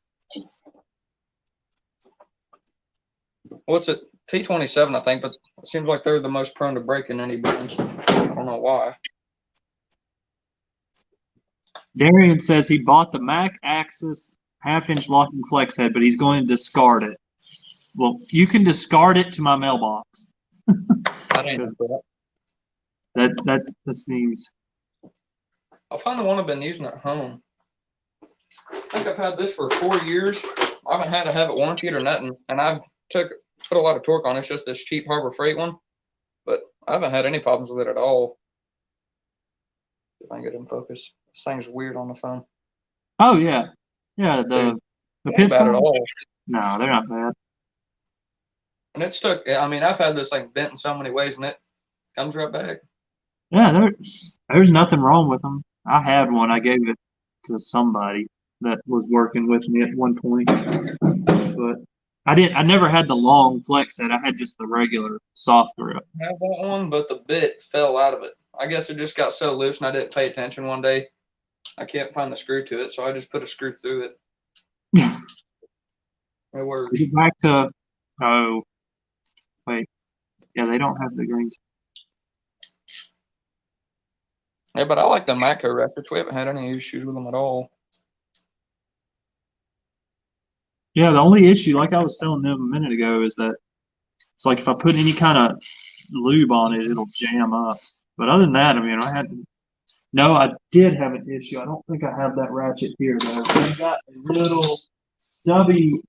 What's it? T27, I think, but it seems like they're the most prone to breaking any bones. I don't know why. Darian says he bought the Mac Axis half-inch locking flex head, but he's going to discard it. Well, you can discard it to my mailbox. I didn't know that. That seems. I'll find the one I've been using at home. I think I've had this for 4 years. I haven't had to have it warranted or nothing, and I've put a lot of torque on it. It's just this cheap Harbor Freight one, but I haven't had any problems with it at all. If I can get in focus, this thing's weird on the phone. Oh yeah, yeah. The It ain't bad at Pitfall. all. No, they're not bad. And it stuck. I mean, I've had this thing bent in so many ways, and it comes right back. Yeah, there's nothing wrong with them. I had one. I gave it to somebody that was working with me at one point, but I didn't. I never had the long flex set. I had just the regular soft grip. I have that one, but the bit fell out of it. I guess it just got so loose, and I didn't pay attention one day. I can't find the screw to it, so I just put a screw through it. It works. Get back to. Oh, wait. Yeah, they don't have the greens. Yeah, but I like the Matco ratchets. We haven't had any issues with them at all. Yeah, the only issue, like I was telling them a minute ago, is that it's like if I put any kind of lube on it, it'll jam up. But other than that, I mean, no, I did have an issue. I don't think I have that ratchet here though. I got a stubby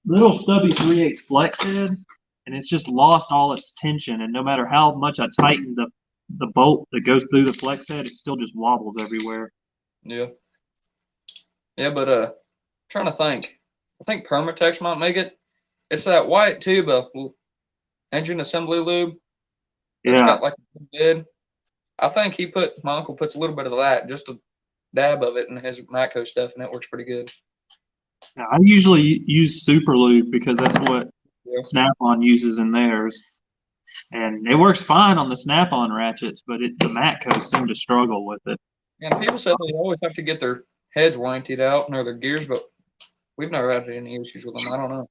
3/8 flex head, and it's just lost all its tension. And no matter how much I tighten the bolt that goes through the flex head, it still just wobbles everywhere. Yeah. Yeah, but trying to think. I think Permatex might make it. It's that white tube of engine assembly lube that's Yeah, got like a bid. I think my uncle puts a little bit of that, just a dab of it in his Matco stuff, and it works pretty good. I usually use Super Lube because that's what Yeah. Snap-on uses in theirs. And it works fine on the Snap-on ratchets, but the Matco seem to struggle with it. And people said they always have to get their heads warrantied out or their gears, but we've never had any issues with them. I don't know.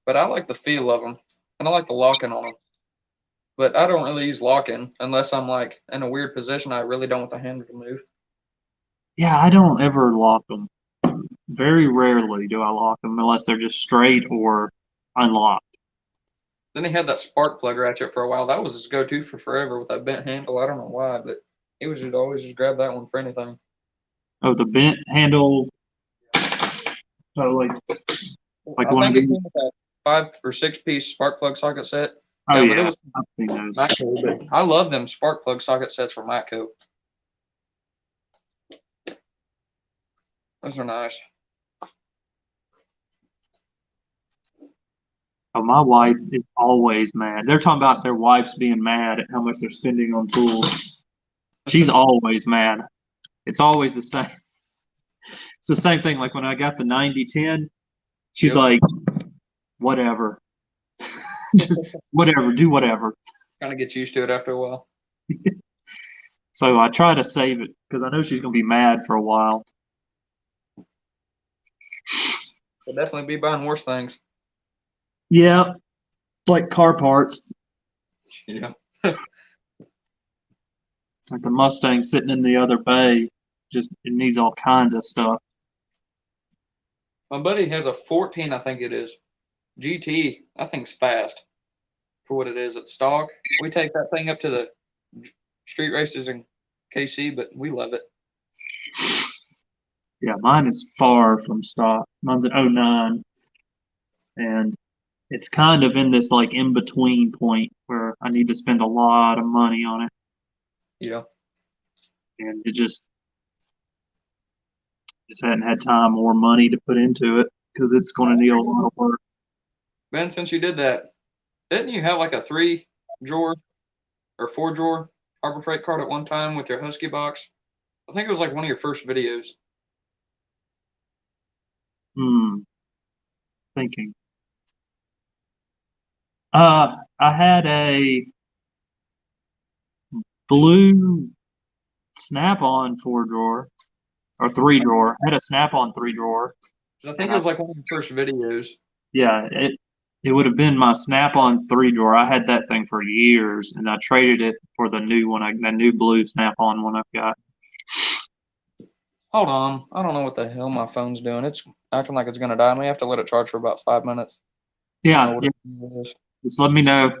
But I like the feel of them, and I like the locking on them. But I don't really use locking unless I'm like in a weird position. I really don't want the handle to move. Yeah, I don't ever lock them. Very rarely do I lock them unless they're just straight or unlocked. Then he had that spark plug ratchet for a while. That was his go-to for forever with that bent handle. I don't know why, but he was just always just grab that one for anything. Oh, the bent handle. Oh, like I one of think it these. came with that 5 or 6 piece spark plug socket set. Oh Yeah, but it yeah, was I've seen those. Matco. But I love them spark plug socket sets from Matco. Those are nice. Oh, my wife is always mad. They're talking about their wives being mad at how much they're spending on tools. She's always mad. It's always the same. It's the same thing. Like when I got the 9010, she's Yep. like, whatever. Just whatever, do whatever. Kind of get used to it after a while. So I try to save it because I know she's going to be mad for a while. I'll definitely be buying worse things. Yeah, like car parts. Yeah. Like the Mustang sitting in the other bay, it needs all kinds of stuff. My buddy has a 14, I think it is. GT. That thing's fast for what it is at stock. We take that thing up to the street races in KC, but we love it. Yeah, mine is far from stock. Mine's an 09. And it's kind of in this like in between point where I need to spend a lot of money on it. Yeah. And Just hadn't had time or money to put into it because it's going to need a lot of work. Ben, since you did that, didn't you have like a 3-drawer or 4-drawer Harbor Freight cart at one time with your Husky box? I think it was like one of your first videos. Thinking. I had a blue Snap-on 4-drawer or 3-drawer. I had a Snap-on 3-drawer. I think it was like one of your first videos. Yeah, it would have been my Snap-on 3-drawer. I had that thing for years, and I traded it for the new one, that new blue Snap-on one I've got. Hold on. I don't know what the hell my phone's doing. It's acting like it's going to die. I may have to let it charge for about 5 minutes. Yeah, Yeah. just let me know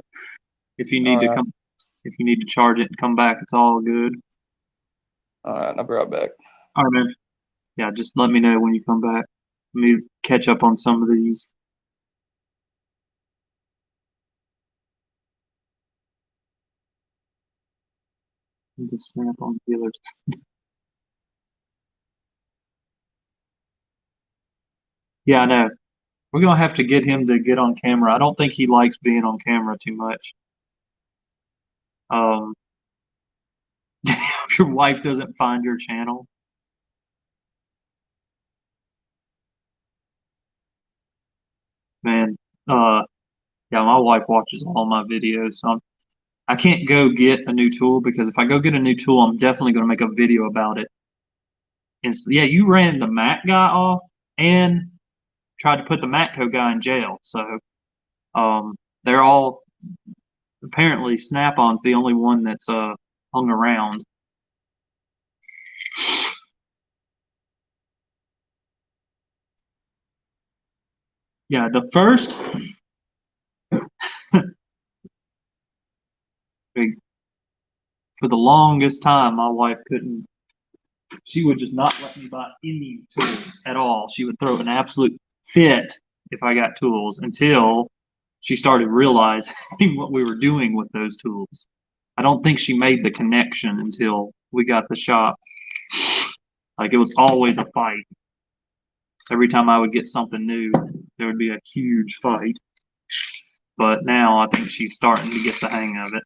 if you need to All right. come, if you need to charge it and come back. It's all good. All right. I'll be right back. All right, man. Yeah, just let me know when you come back. Let me catch up on some of these. The Snap-on dealers. Yeah, I know. We're gonna have to get him to get on camera. I don't think he likes being on camera too much. Um, if your wife doesn't find your channel, man. Yeah, my wife watches all my videos, so I can't go get a new tool because if I go get a new tool, I'm definitely gonna make a video about it. And yeah, you ran the Mac guy off and tried to put the Matco guy in jail. So they're all apparently Snap-on's the only one that's hung around. Yeah, the first for the longest time, my wife couldn't. She would just not let me buy any tools at all. She would throw an absolute fit if I got tools until she started realizing what we were doing with those tools. I don't think she made the connection until we got the shop. Like it was always a fight. Every time I would get something new, there would be a huge fight. But now I think she's starting to get the hang of it.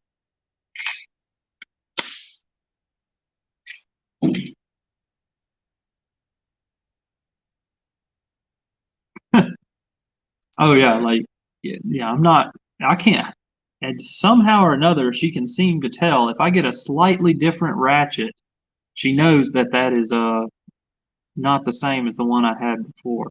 Oh yeah, like yeah, I'm not. I can't. And somehow or another, she can seem to tell if I get a slightly different ratchet. She knows that that is not the same as the one I had before.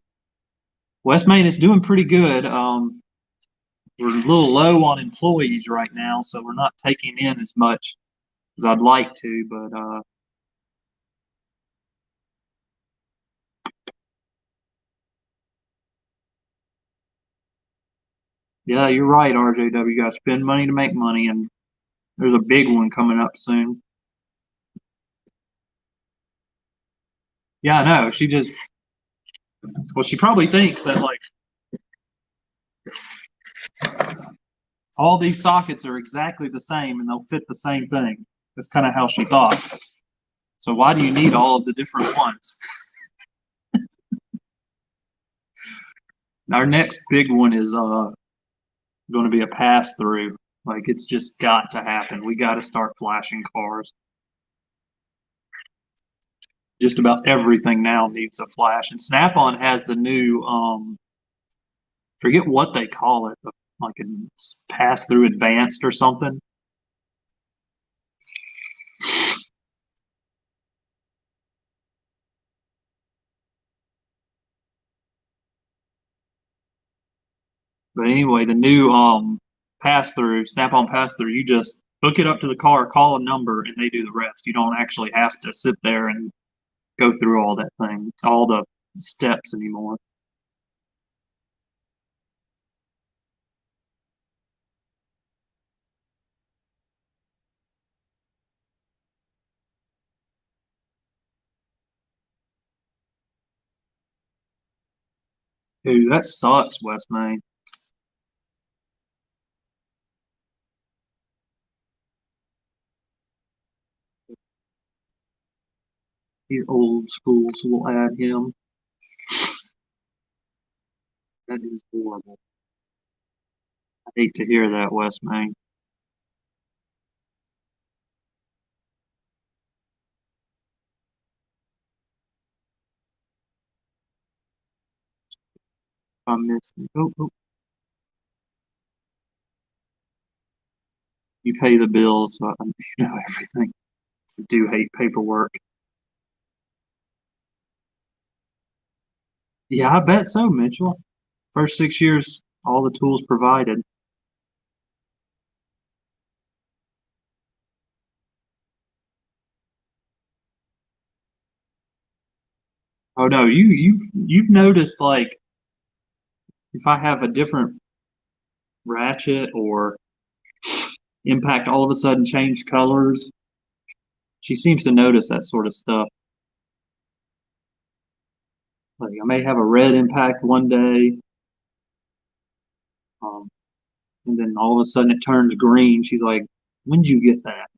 West Main is doing pretty good. We're a little low on employees right now, so we're not taking in as much as I'd like to. But yeah, you're right, RJW. Got to spend money to make money, and there's a big one coming up soon. Yeah, I know. She just, well, she probably thinks that like all these sockets are exactly the same and they'll fit the same thing. That's kind of how she thought. So why do you need all of the different ones? Our next big one is going to be a pass through. Like it's just got to happen. We got to start flashing cars. Just about everything now needs a flash, and Snap-on has the new forget what they call it, like a pass through advanced or something. But anyway, the new pass through, Snap-on pass through, you just hook it up to the car, call a number, and they do the rest. You don't actually have to sit there and go through all that thing, all the steps anymore. Dude, that sucks, West Main. He's old school, so we'll add him. That is horrible. I hate to hear that, West Main. I missed it. Oh. You pay the bills, so you know everything. I do hate paperwork. Yeah, I bet so, Mitchell. First 6 years, all the tools provided. Oh no, you've noticed like if I have a different ratchet or impact all of a sudden change colors, she seems to notice that sort of stuff. Like I may have a red impact one day, um, and then all of a sudden it turns green. She's like, "When did you get that?"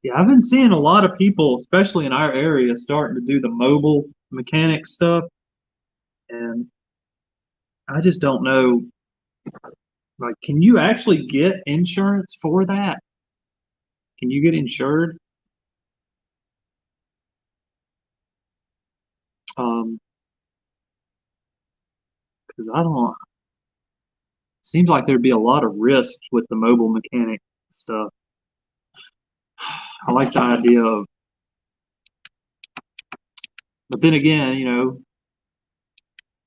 Yeah, I've been seeing a lot of people, especially in our area, starting to do the mobile mechanic stuff, and I just don't know. Like, can you actually get insurance for that? Can you get insured? Um, because I don't. Seems like there'd be a lot of risk with the mobile mechanic stuff. I like the idea of, but then again,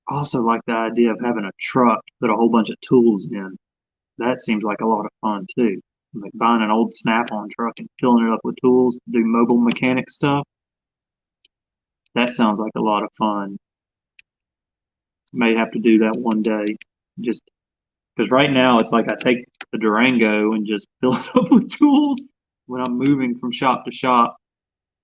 I also like the idea of having a truck, put a whole bunch of tools in. That seems like a lot of fun too. Like buying an old Snap-on truck and filling it up with tools to do mobile mechanic stuff. That sounds like a lot of fun. May have to do that one day. Just because right now it's like I take the Durango and just fill it up with tools when I'm moving from shop to shop.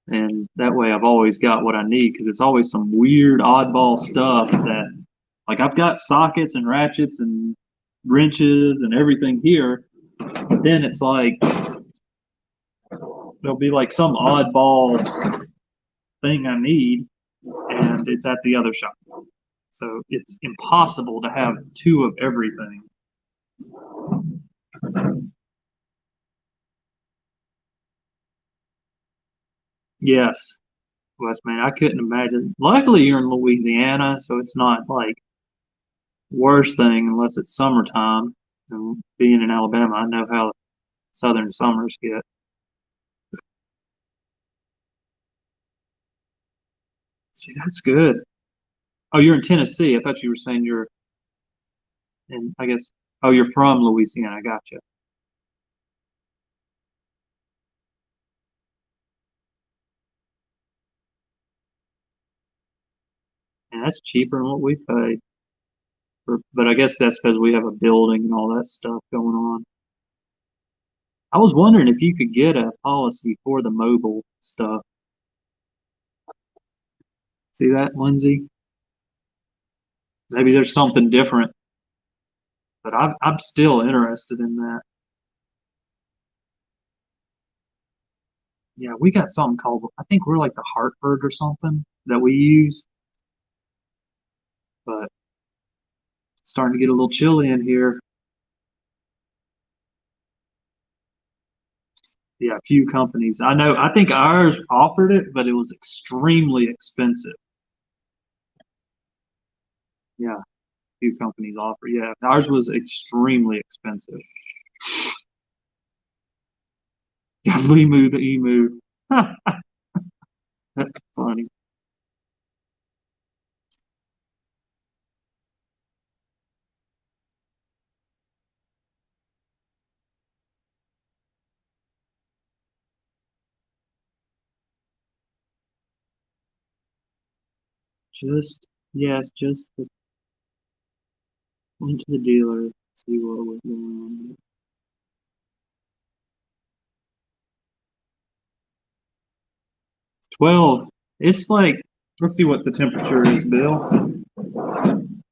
And that way I've always got what I need because it's always some weird oddball stuff that like I've got sockets and ratchets and wrenches and everything here, but then it's like there'll be like some oddball thing I need and it's at the other shop. So it's impossible to have two of everything. Yes, West man, I couldn't imagine. Luckily you're in Louisiana, so it's not like worst thing unless it's summertime. And being in Alabama, I know how southern summers get. See, that's good. Oh, you're in Tennessee. I thought you were saying you're in, I guess, oh, you're from Louisiana. I gotcha. And that's cheaper than what we pay. But I guess that's because we have a building and all that stuff going on. I was wondering if you could get a policy for the mobile stuff. See that, Lindsay? Maybe there's something different, but I'm still interested in that. Yeah, we got something called, I think we're like the Hartford or something that we use, but it's starting to get a little chilly in here. Yeah, a few companies. I know, I think ours offered it, but it was extremely expensive. Yeah, a few companies offer. Yeah, ours was extremely expensive. Yeah, Limu the emu. That's funny. Just, yes, just went to the dealer, see what was going on. 12. It's like, let's see what the temperature is, Bill.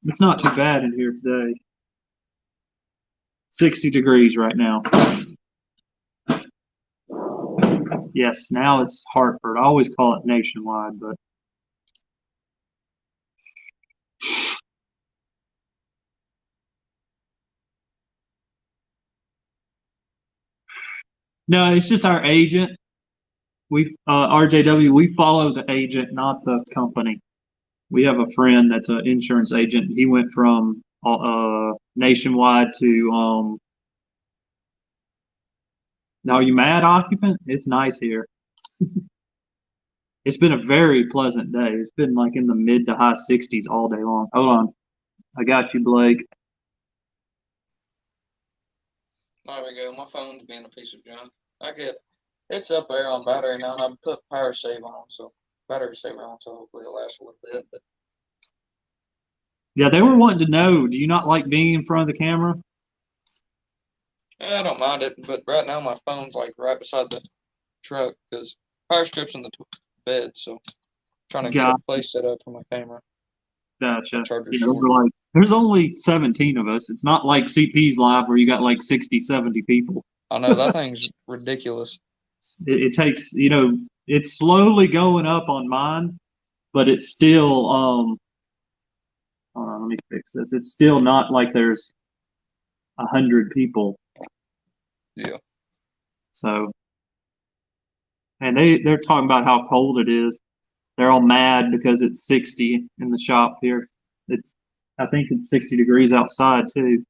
It's not too bad in here today. 60 degrees right now. Yes, now it's Hartford. I always call it Nationwide, but no, it's just our agent. We RJW. We follow the agent, not the company. We have a friend that's an insurance agent. He went from Nationwide to Now, are you mad, occupant? It's nice here. It's been a very pleasant day. It's been like in the mid to high 60s all day long. Hold on. I got you, Blake. There we go. My phone's being a piece of junk. It's up there on battery now, and I've put power save on, so battery saver on, so hopefully it'll last a little bit. But Yeah, they were wanting to know, do you not like being in front of the camera? I don't mind it. But right now my phone's like right beside the truck because power strip's in the bed, so trying to get a place set up for my camera. Gotcha. My charger's Yeah, short. like, there's only 17 of us. It's not like CP's live where you got like 60, 70 people. I know that thing's ridiculous. It takes, it's slowly going up on mine, but it's still, hold on, let me fix this. It's still not like there's 100 people. Yeah. So, and they're talking about how cold it is. They're all mad because it's 60 in the shop here. I think it's 60 degrees outside too.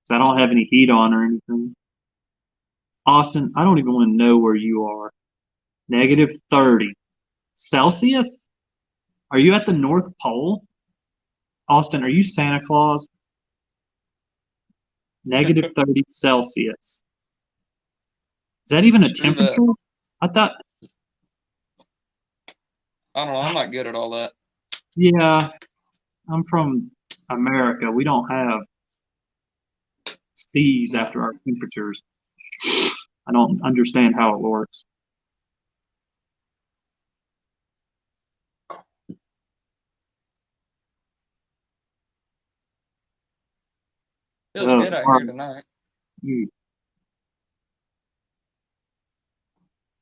So I don't have any heat on or anything. Austin, I don't even want to know where you are. Negative 30 Celsius? Are you at the North Pole? Austin, are you Santa Claus? Negative 30 Celsius. Is that even a Screw temperature? that. I thought, I don't know. I'm not good at all that. yeah, I'm from America. We don't have C's No. after our temperatures. I don't understand how it works. Feels good out here tonight.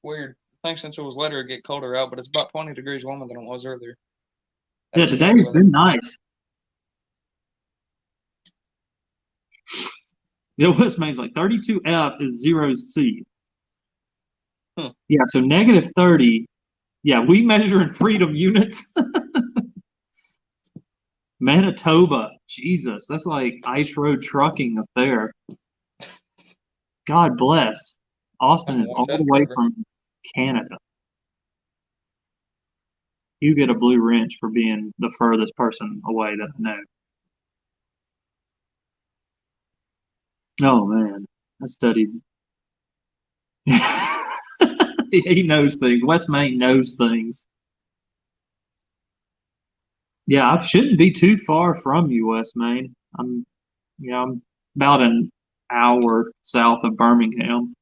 Weird. I think since it was later, it get colder out, but it's about 20 degrees warmer than it was earlier. Yeah, today's been nice. Yeah, West Main's like 32F is 0C. Yeah, so negative 30. Yeah, we measure in freedom units. Manitoba, Jesus, that's like ice road trucking up there. God bless. Austin is all the way from Canada. You get a blue wrench for being the furthest person away that I know. Oh man, I studied. He knows things. West Main knows things. Yeah, I shouldn't be too far from you, West Main. I'm about an hour south of Birmingham.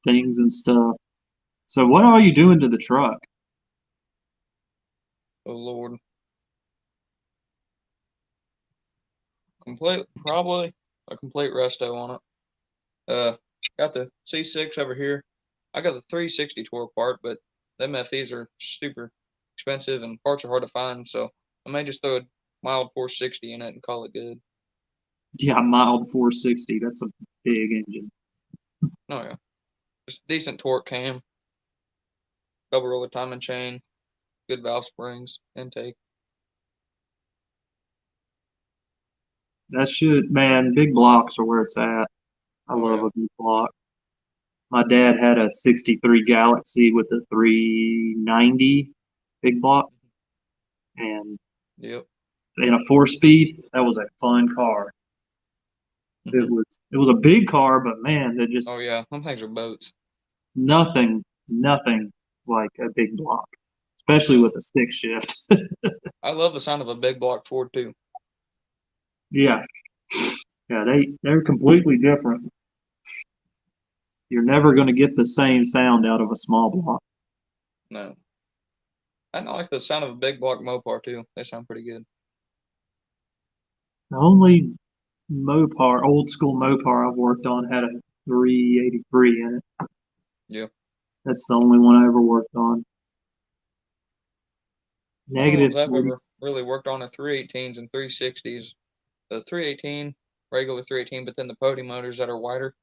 Things and stuff. So what are you doing to the truck? Oh Lord. Probably a complete resto on it. Got the C6 over here. I got the 360 torque part, but them FEs are super expensive and parts are hard to find, so I may just throw a mild 460 in it and call it good. Yeah, mild 460. That's a big engine. Oh yeah. Just decent torque cam, double roller timing chain, good valve springs, intake. That should, man, big blocks are where it's at. I love Yeah. a big block. My dad had a 63 Galaxy with a 390 big block and Yep. in a 4-speed. That was a fun car. It was a big car, but man, it just Oh yeah, some things are boats. nothing like a big block, especially with a stick shift. I love the sound of a big block Ford too. Yeah, yeah, they're completely different. You're never going to get the same sound out of a small block. No. I like the sound of a big block Mopar too. They sound pretty good. The only Mopar, old school Mopar I've worked on had a 383 in it. Yeah. That's the only one I ever worked on. Only Negative ones I've 40. ever really worked on are 318s and 360s. The 318, regular 318, but then the pody motors that are wider.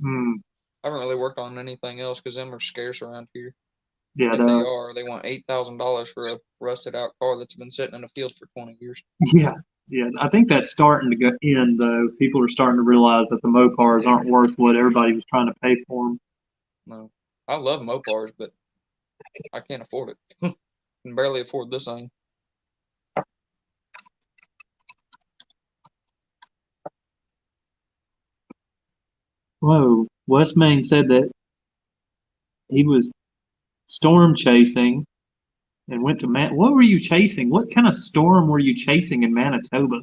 Hmm. I haven't really worked on anything else because them are scarce around here. Yeah, If they are, they want $8,000 for a rusted out car that's been sitting in the field for 20 years. yeah, yeah. I think that's starting to go in though. People are starting to realize that the Mopars aren't worth what everybody was trying to pay for them. No, I love Mopars, but I can't afford it. Can barely afford this thing. Whoa. West Main said that he was storm chasing and went to What were you chasing? What kind of storm were you chasing in Manitoba?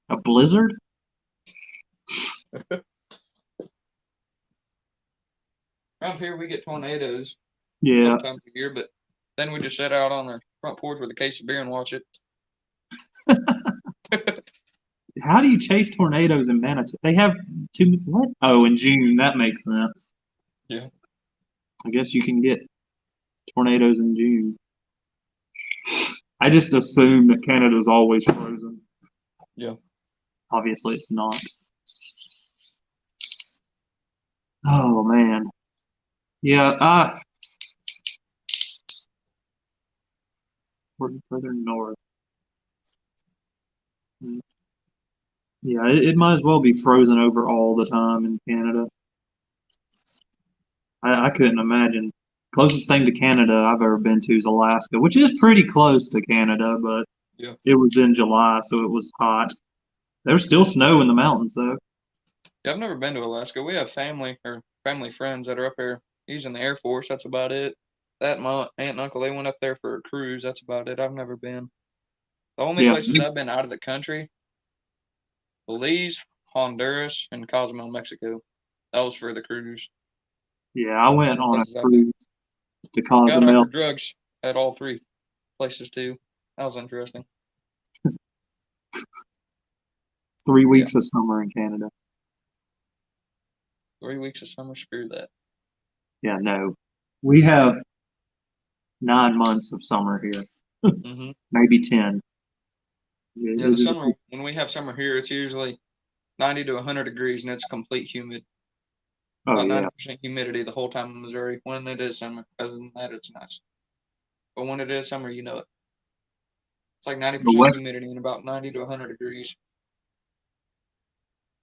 A blizzard? Around here, we get tornadoes a Yeah. couple times a year, but then we just sit out on the front porch with a case of beer and watch it. How do you chase tornadoes in Manitoba? They have two. What? Oh, in June. That makes sense. Yeah. I guess you can get tornadoes in June. I just assume that Canada's always frozen. Yeah. Obviously, it's not. Oh man. Yeah. We're further north. Mm. Yeah, it might as well be frozen over all the time in Canada. I couldn't imagine. Closest thing to Canada I've ever been to is Alaska, which is pretty close to Canada, but Yeah. it was in July, so it was hot. There's still snow in the mountains, though. Yeah, I've never been to Alaska. We have family or family friends that are up there. He's in the Air Force. That's about it. That my aunt and uncle, they went up there for a cruise. That's about it. I've never been. The only Yeah, places I've been out of the country, Belize, Honduras, and Cozumel, Mexico. That was for the cruise. yeah. I The went only on a places I've been. cruise to Got Cozumel. offered drugs at all three places too. That was interesting. 3 weeks Yeah, of summer in Canada. 3 weeks of summer. Screw that. Yeah, no. We have 9 months of summer here, Hmm. maybe 10. Yeah, the It is summer when we have summer here, it's usually 90 to 100 degrees and it's complete humid. oh About yeah. 90% humidity the whole time in Missouri. When it is summer, other than that, it's nice. But when it is summer, you know it. It's like The 90% humidity and about 90 to 100 degrees.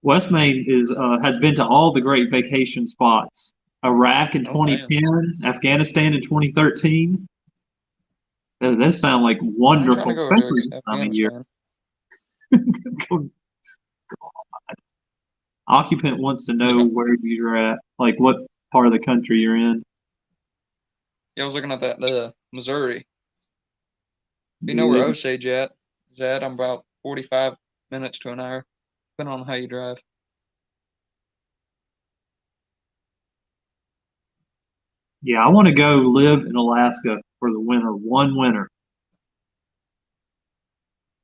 West Main is has been to all the great vacation spots. Iraq in Oh man, 2010, Afghanistan in 2013. Those sound like I ain't trying to wonderful, go over especially to this time of year. Afghanistan. Occupant wants to know Yeah, where you're at, like what part of the country you're in. yeah. I was looking at that Missouri. You know Yeah, where Osage at? Is at I'm about 45 minutes to an hour, depending on how you drive. yeah. I want to go live in Alaska for the winter, one winter.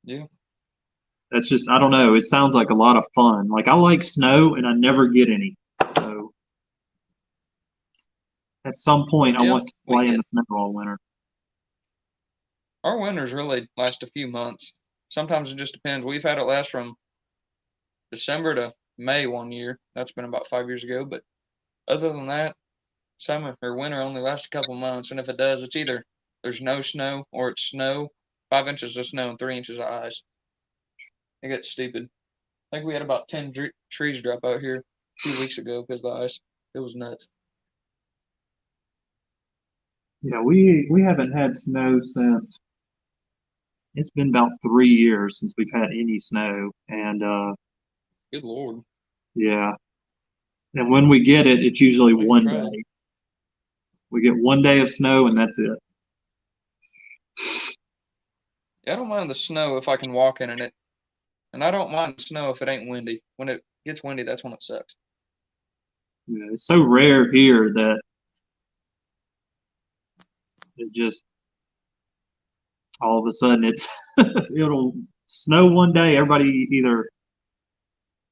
Yeah, That's just, I don't know. It sounds like a lot of fun. Like I like snow and I never get any. So at some point, I yeah. want to We play in get the snow all winter. our winters really last a few months. Sometimes it just depends. We've had it last from December to May one year. That's been about 5 years ago. But other than that, summer or winter only lasts a couple months. And if it does, it's either there's no snow or it's snow, 5 inches of snow and 3 inches of ice. It gets stupid. I think we had about 10 trees drop out here a few weeks ago because of the ice. It was nuts. Yeah, we haven't had snow since it's been about 3 years since we've had any snow, and Good Lord. yeah, and when we get it, it's usually Not even one trying. day. We get one day of snow, and that's it. Yeah, I don't mind the snow if I can walk in it. And I don't mind the snow if it ain't windy. When it gets windy, that's when it sucks. Yeah, it's so rare here that it just all of a sudden it's it'll snow one day. Everybody either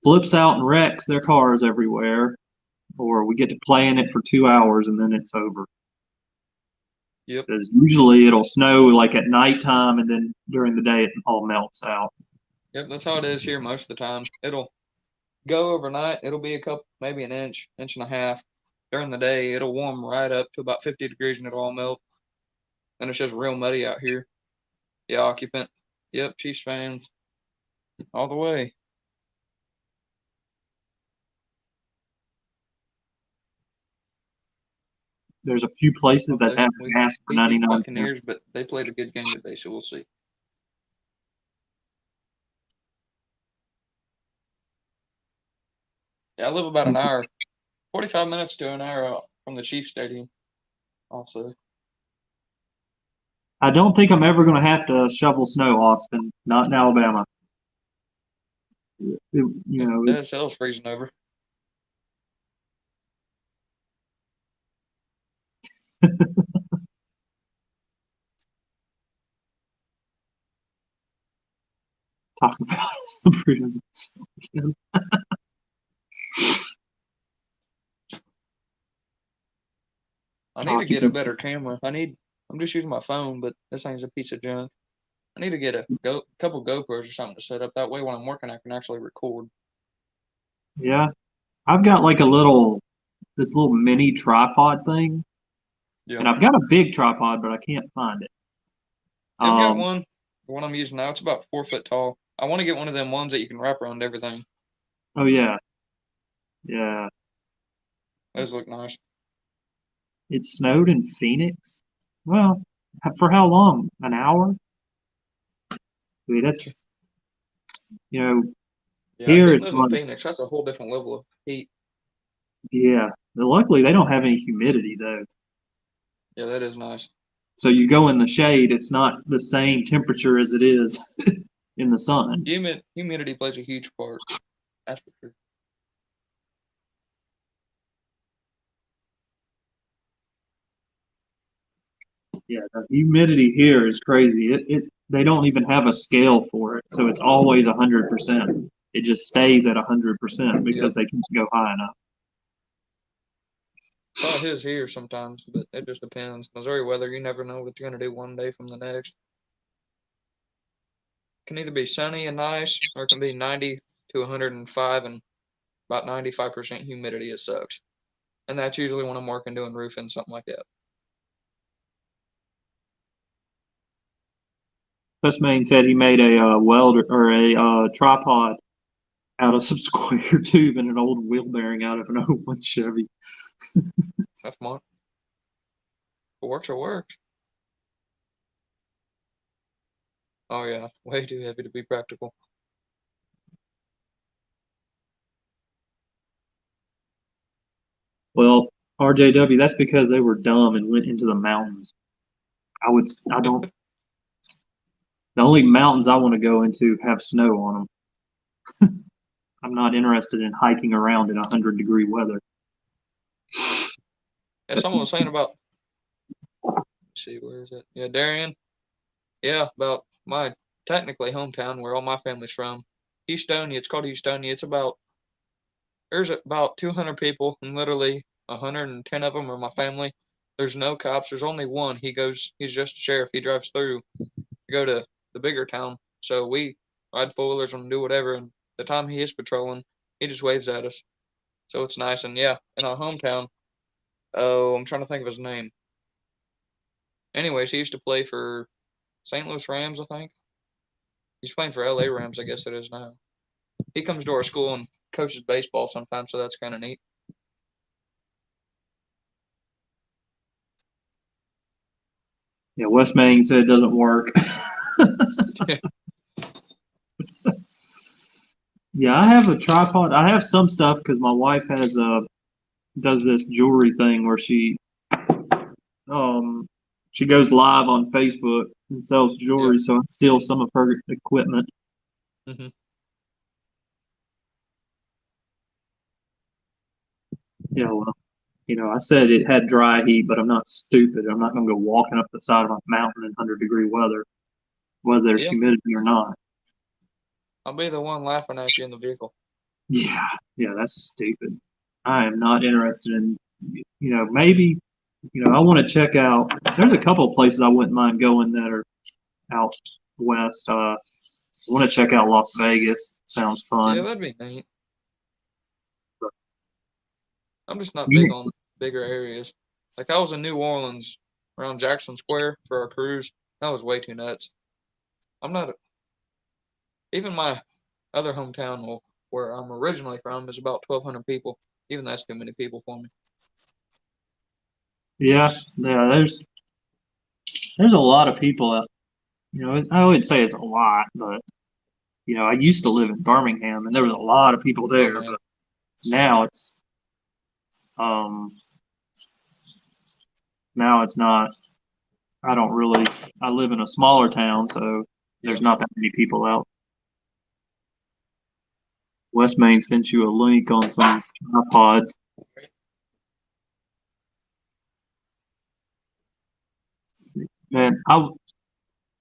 flips out and wrecks their cars everywhere, or we get to play in it for 2 hours and then it's over. Yep. Because usually it'll snow like at nighttime and then during the day it all melts out. Yep, that's how it is here most of the time. It'll go overnight. It'll be a couple, maybe an inch, inch and a half. During the day, it'll warm right up to about 50 degrees and it'll all melt. And it's just real muddy out here. The occupant. Yep, Chiefs fans. All the way. There's a few places that Hopefully have we gas for beat these 99 Buccaneers, cents. but they played a good game today, so we'll see. Yeah, I live about an hour, 45 minutes to an hour out from the Chiefs Stadium. Also, I don't think I'm ever going to have to shovel snow, Austin. Not in Alabama. It's hell's freezing over. talk about some freedom. I need to get a better camera. I'm just using my phone, but this thing's a piece of junk. I need to get a couple GoPros or something to set up. That way, when I'm working, I can actually record. Yeah, I've got like this little mini tripod thing, Yeah, and I've got a big tripod, but I can't find it. I've got one. The one I'm using now, it's about 4 foot tall. I want to get one of them ones that you can wrap around everything. Oh yeah, yeah. Those look nice. It snowed in Phoenix. Well, for how long? An hour? I mean, that's Yeah, I here couldn't it's live in like Phoenix. That's a whole different level of heat. yeah. Luckily, they don't have any humidity though. Yeah, that is nice. So you go in the shade, it's not the same temperature as it is in the sun. Humidity plays a huge part. That's for sure. Yeah, the humidity here is crazy. They don't even have a scale for it, so it's always 100%. It just stays at 100% because they can't go high enough. Thought his here sometimes, but it just depends. Missouri weather, you never know what you're gonna do one day from the next. It can either be sunny and nice, or it can be 90 to 105 and about 95% humidity. It sucks, and that's usually when I'm working doing roofing, something like that. Main said he made a welder or a tripod out of some square tube and an old wheel bearing out of an old one Chevy. That's smart. If it works, it works. Oh yeah, way too heavy to be practical. Well, RJW, that's because they were dumb and went into the mountains. I don't. The only mountains I want to go into have snow on them. I'm not interested in hiking around in 100-degree weather. Yeah, someone was saying about. Let's see, where is it? Yeah, Darien. Yeah, about my technically hometown where all my family's from. Eastonia. It's called Eastonia. There's about 200 people, and literally 110 of them are my family. There's no cops. There's only one. He's just a sheriff. He drives through to go to the bigger town. So we ride four-wheelers and do whatever. And the time he is patrolling, he just waves at us. So it's nice. And yeah, in our hometown, oh, I'm trying to think of his name. Anyways, he used to play for St. Louis Rams, I think. He's playing for LA Rams, I guess it is now. He comes to our school and coaches baseball sometimes, so that's kind of neat. Yeah, West Main said it doesn't work. Yeah, I have a tripod. I have some stuff because my wife does this jewelry thing where she goes live on Facebook and sells Yeah. jewelry, so I steal some of her equipment. Hmm. Yeah, well, I said it had dry heat, but I'm not stupid. I'm not going to go walking up the side of a mountain in 100-degree weather, whether there's Yeah, humidity or not. I'll be the one laughing at you in the vehicle. Yeah, that's stupid. I am not interested in, maybe, I want to check out. There's a couple of places I wouldn't mind going that are out west. I want to check out Las Vegas. Sounds Yeah, fun. that'd be neat. I'm just not big You- on bigger areas. Like I was in New Orleans around Jackson Square for our cruise. That was way too nuts. I'm not even my other hometown where I'm originally from is about 1,200 people. Even that's too many people for me. Yeah, yeah. There's a lot of people out. I would say it's a lot, but I used to live in Birmingham, and there was a lot of people Oh there. man, But now um, it's not. I don't really. I live in a smaller town, so yeah. there's not that many people out. West Main sent you a link on some tripods. Man,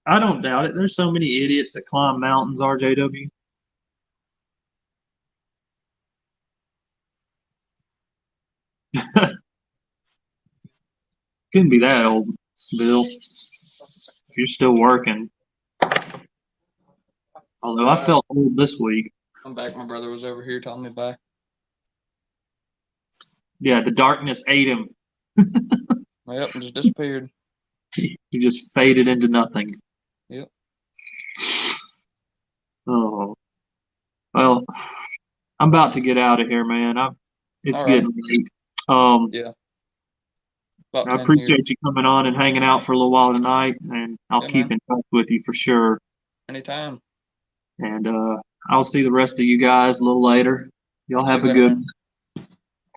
I don't doubt it. There's so many idiots that climb mountains, RJW. Couldn't be that old, Bill. If you're still working. Although I felt old this week. I'm back. My brother was over here telling me bye. Yeah, the darkness ate him. Yep, and just disappeared. He just faded into nothing. Yep. Oh, well, I'm about to get out of here, man. It's Alrighty. getting late. Um, Yeah. About I 10 here. appreciate you coming on and hanging out for a little while tonight, and I'll Yeah, keep man. in touch with you for sure. Anytime. And I'll see the rest of you guys a little later. Y'all See have you a later, good man. one.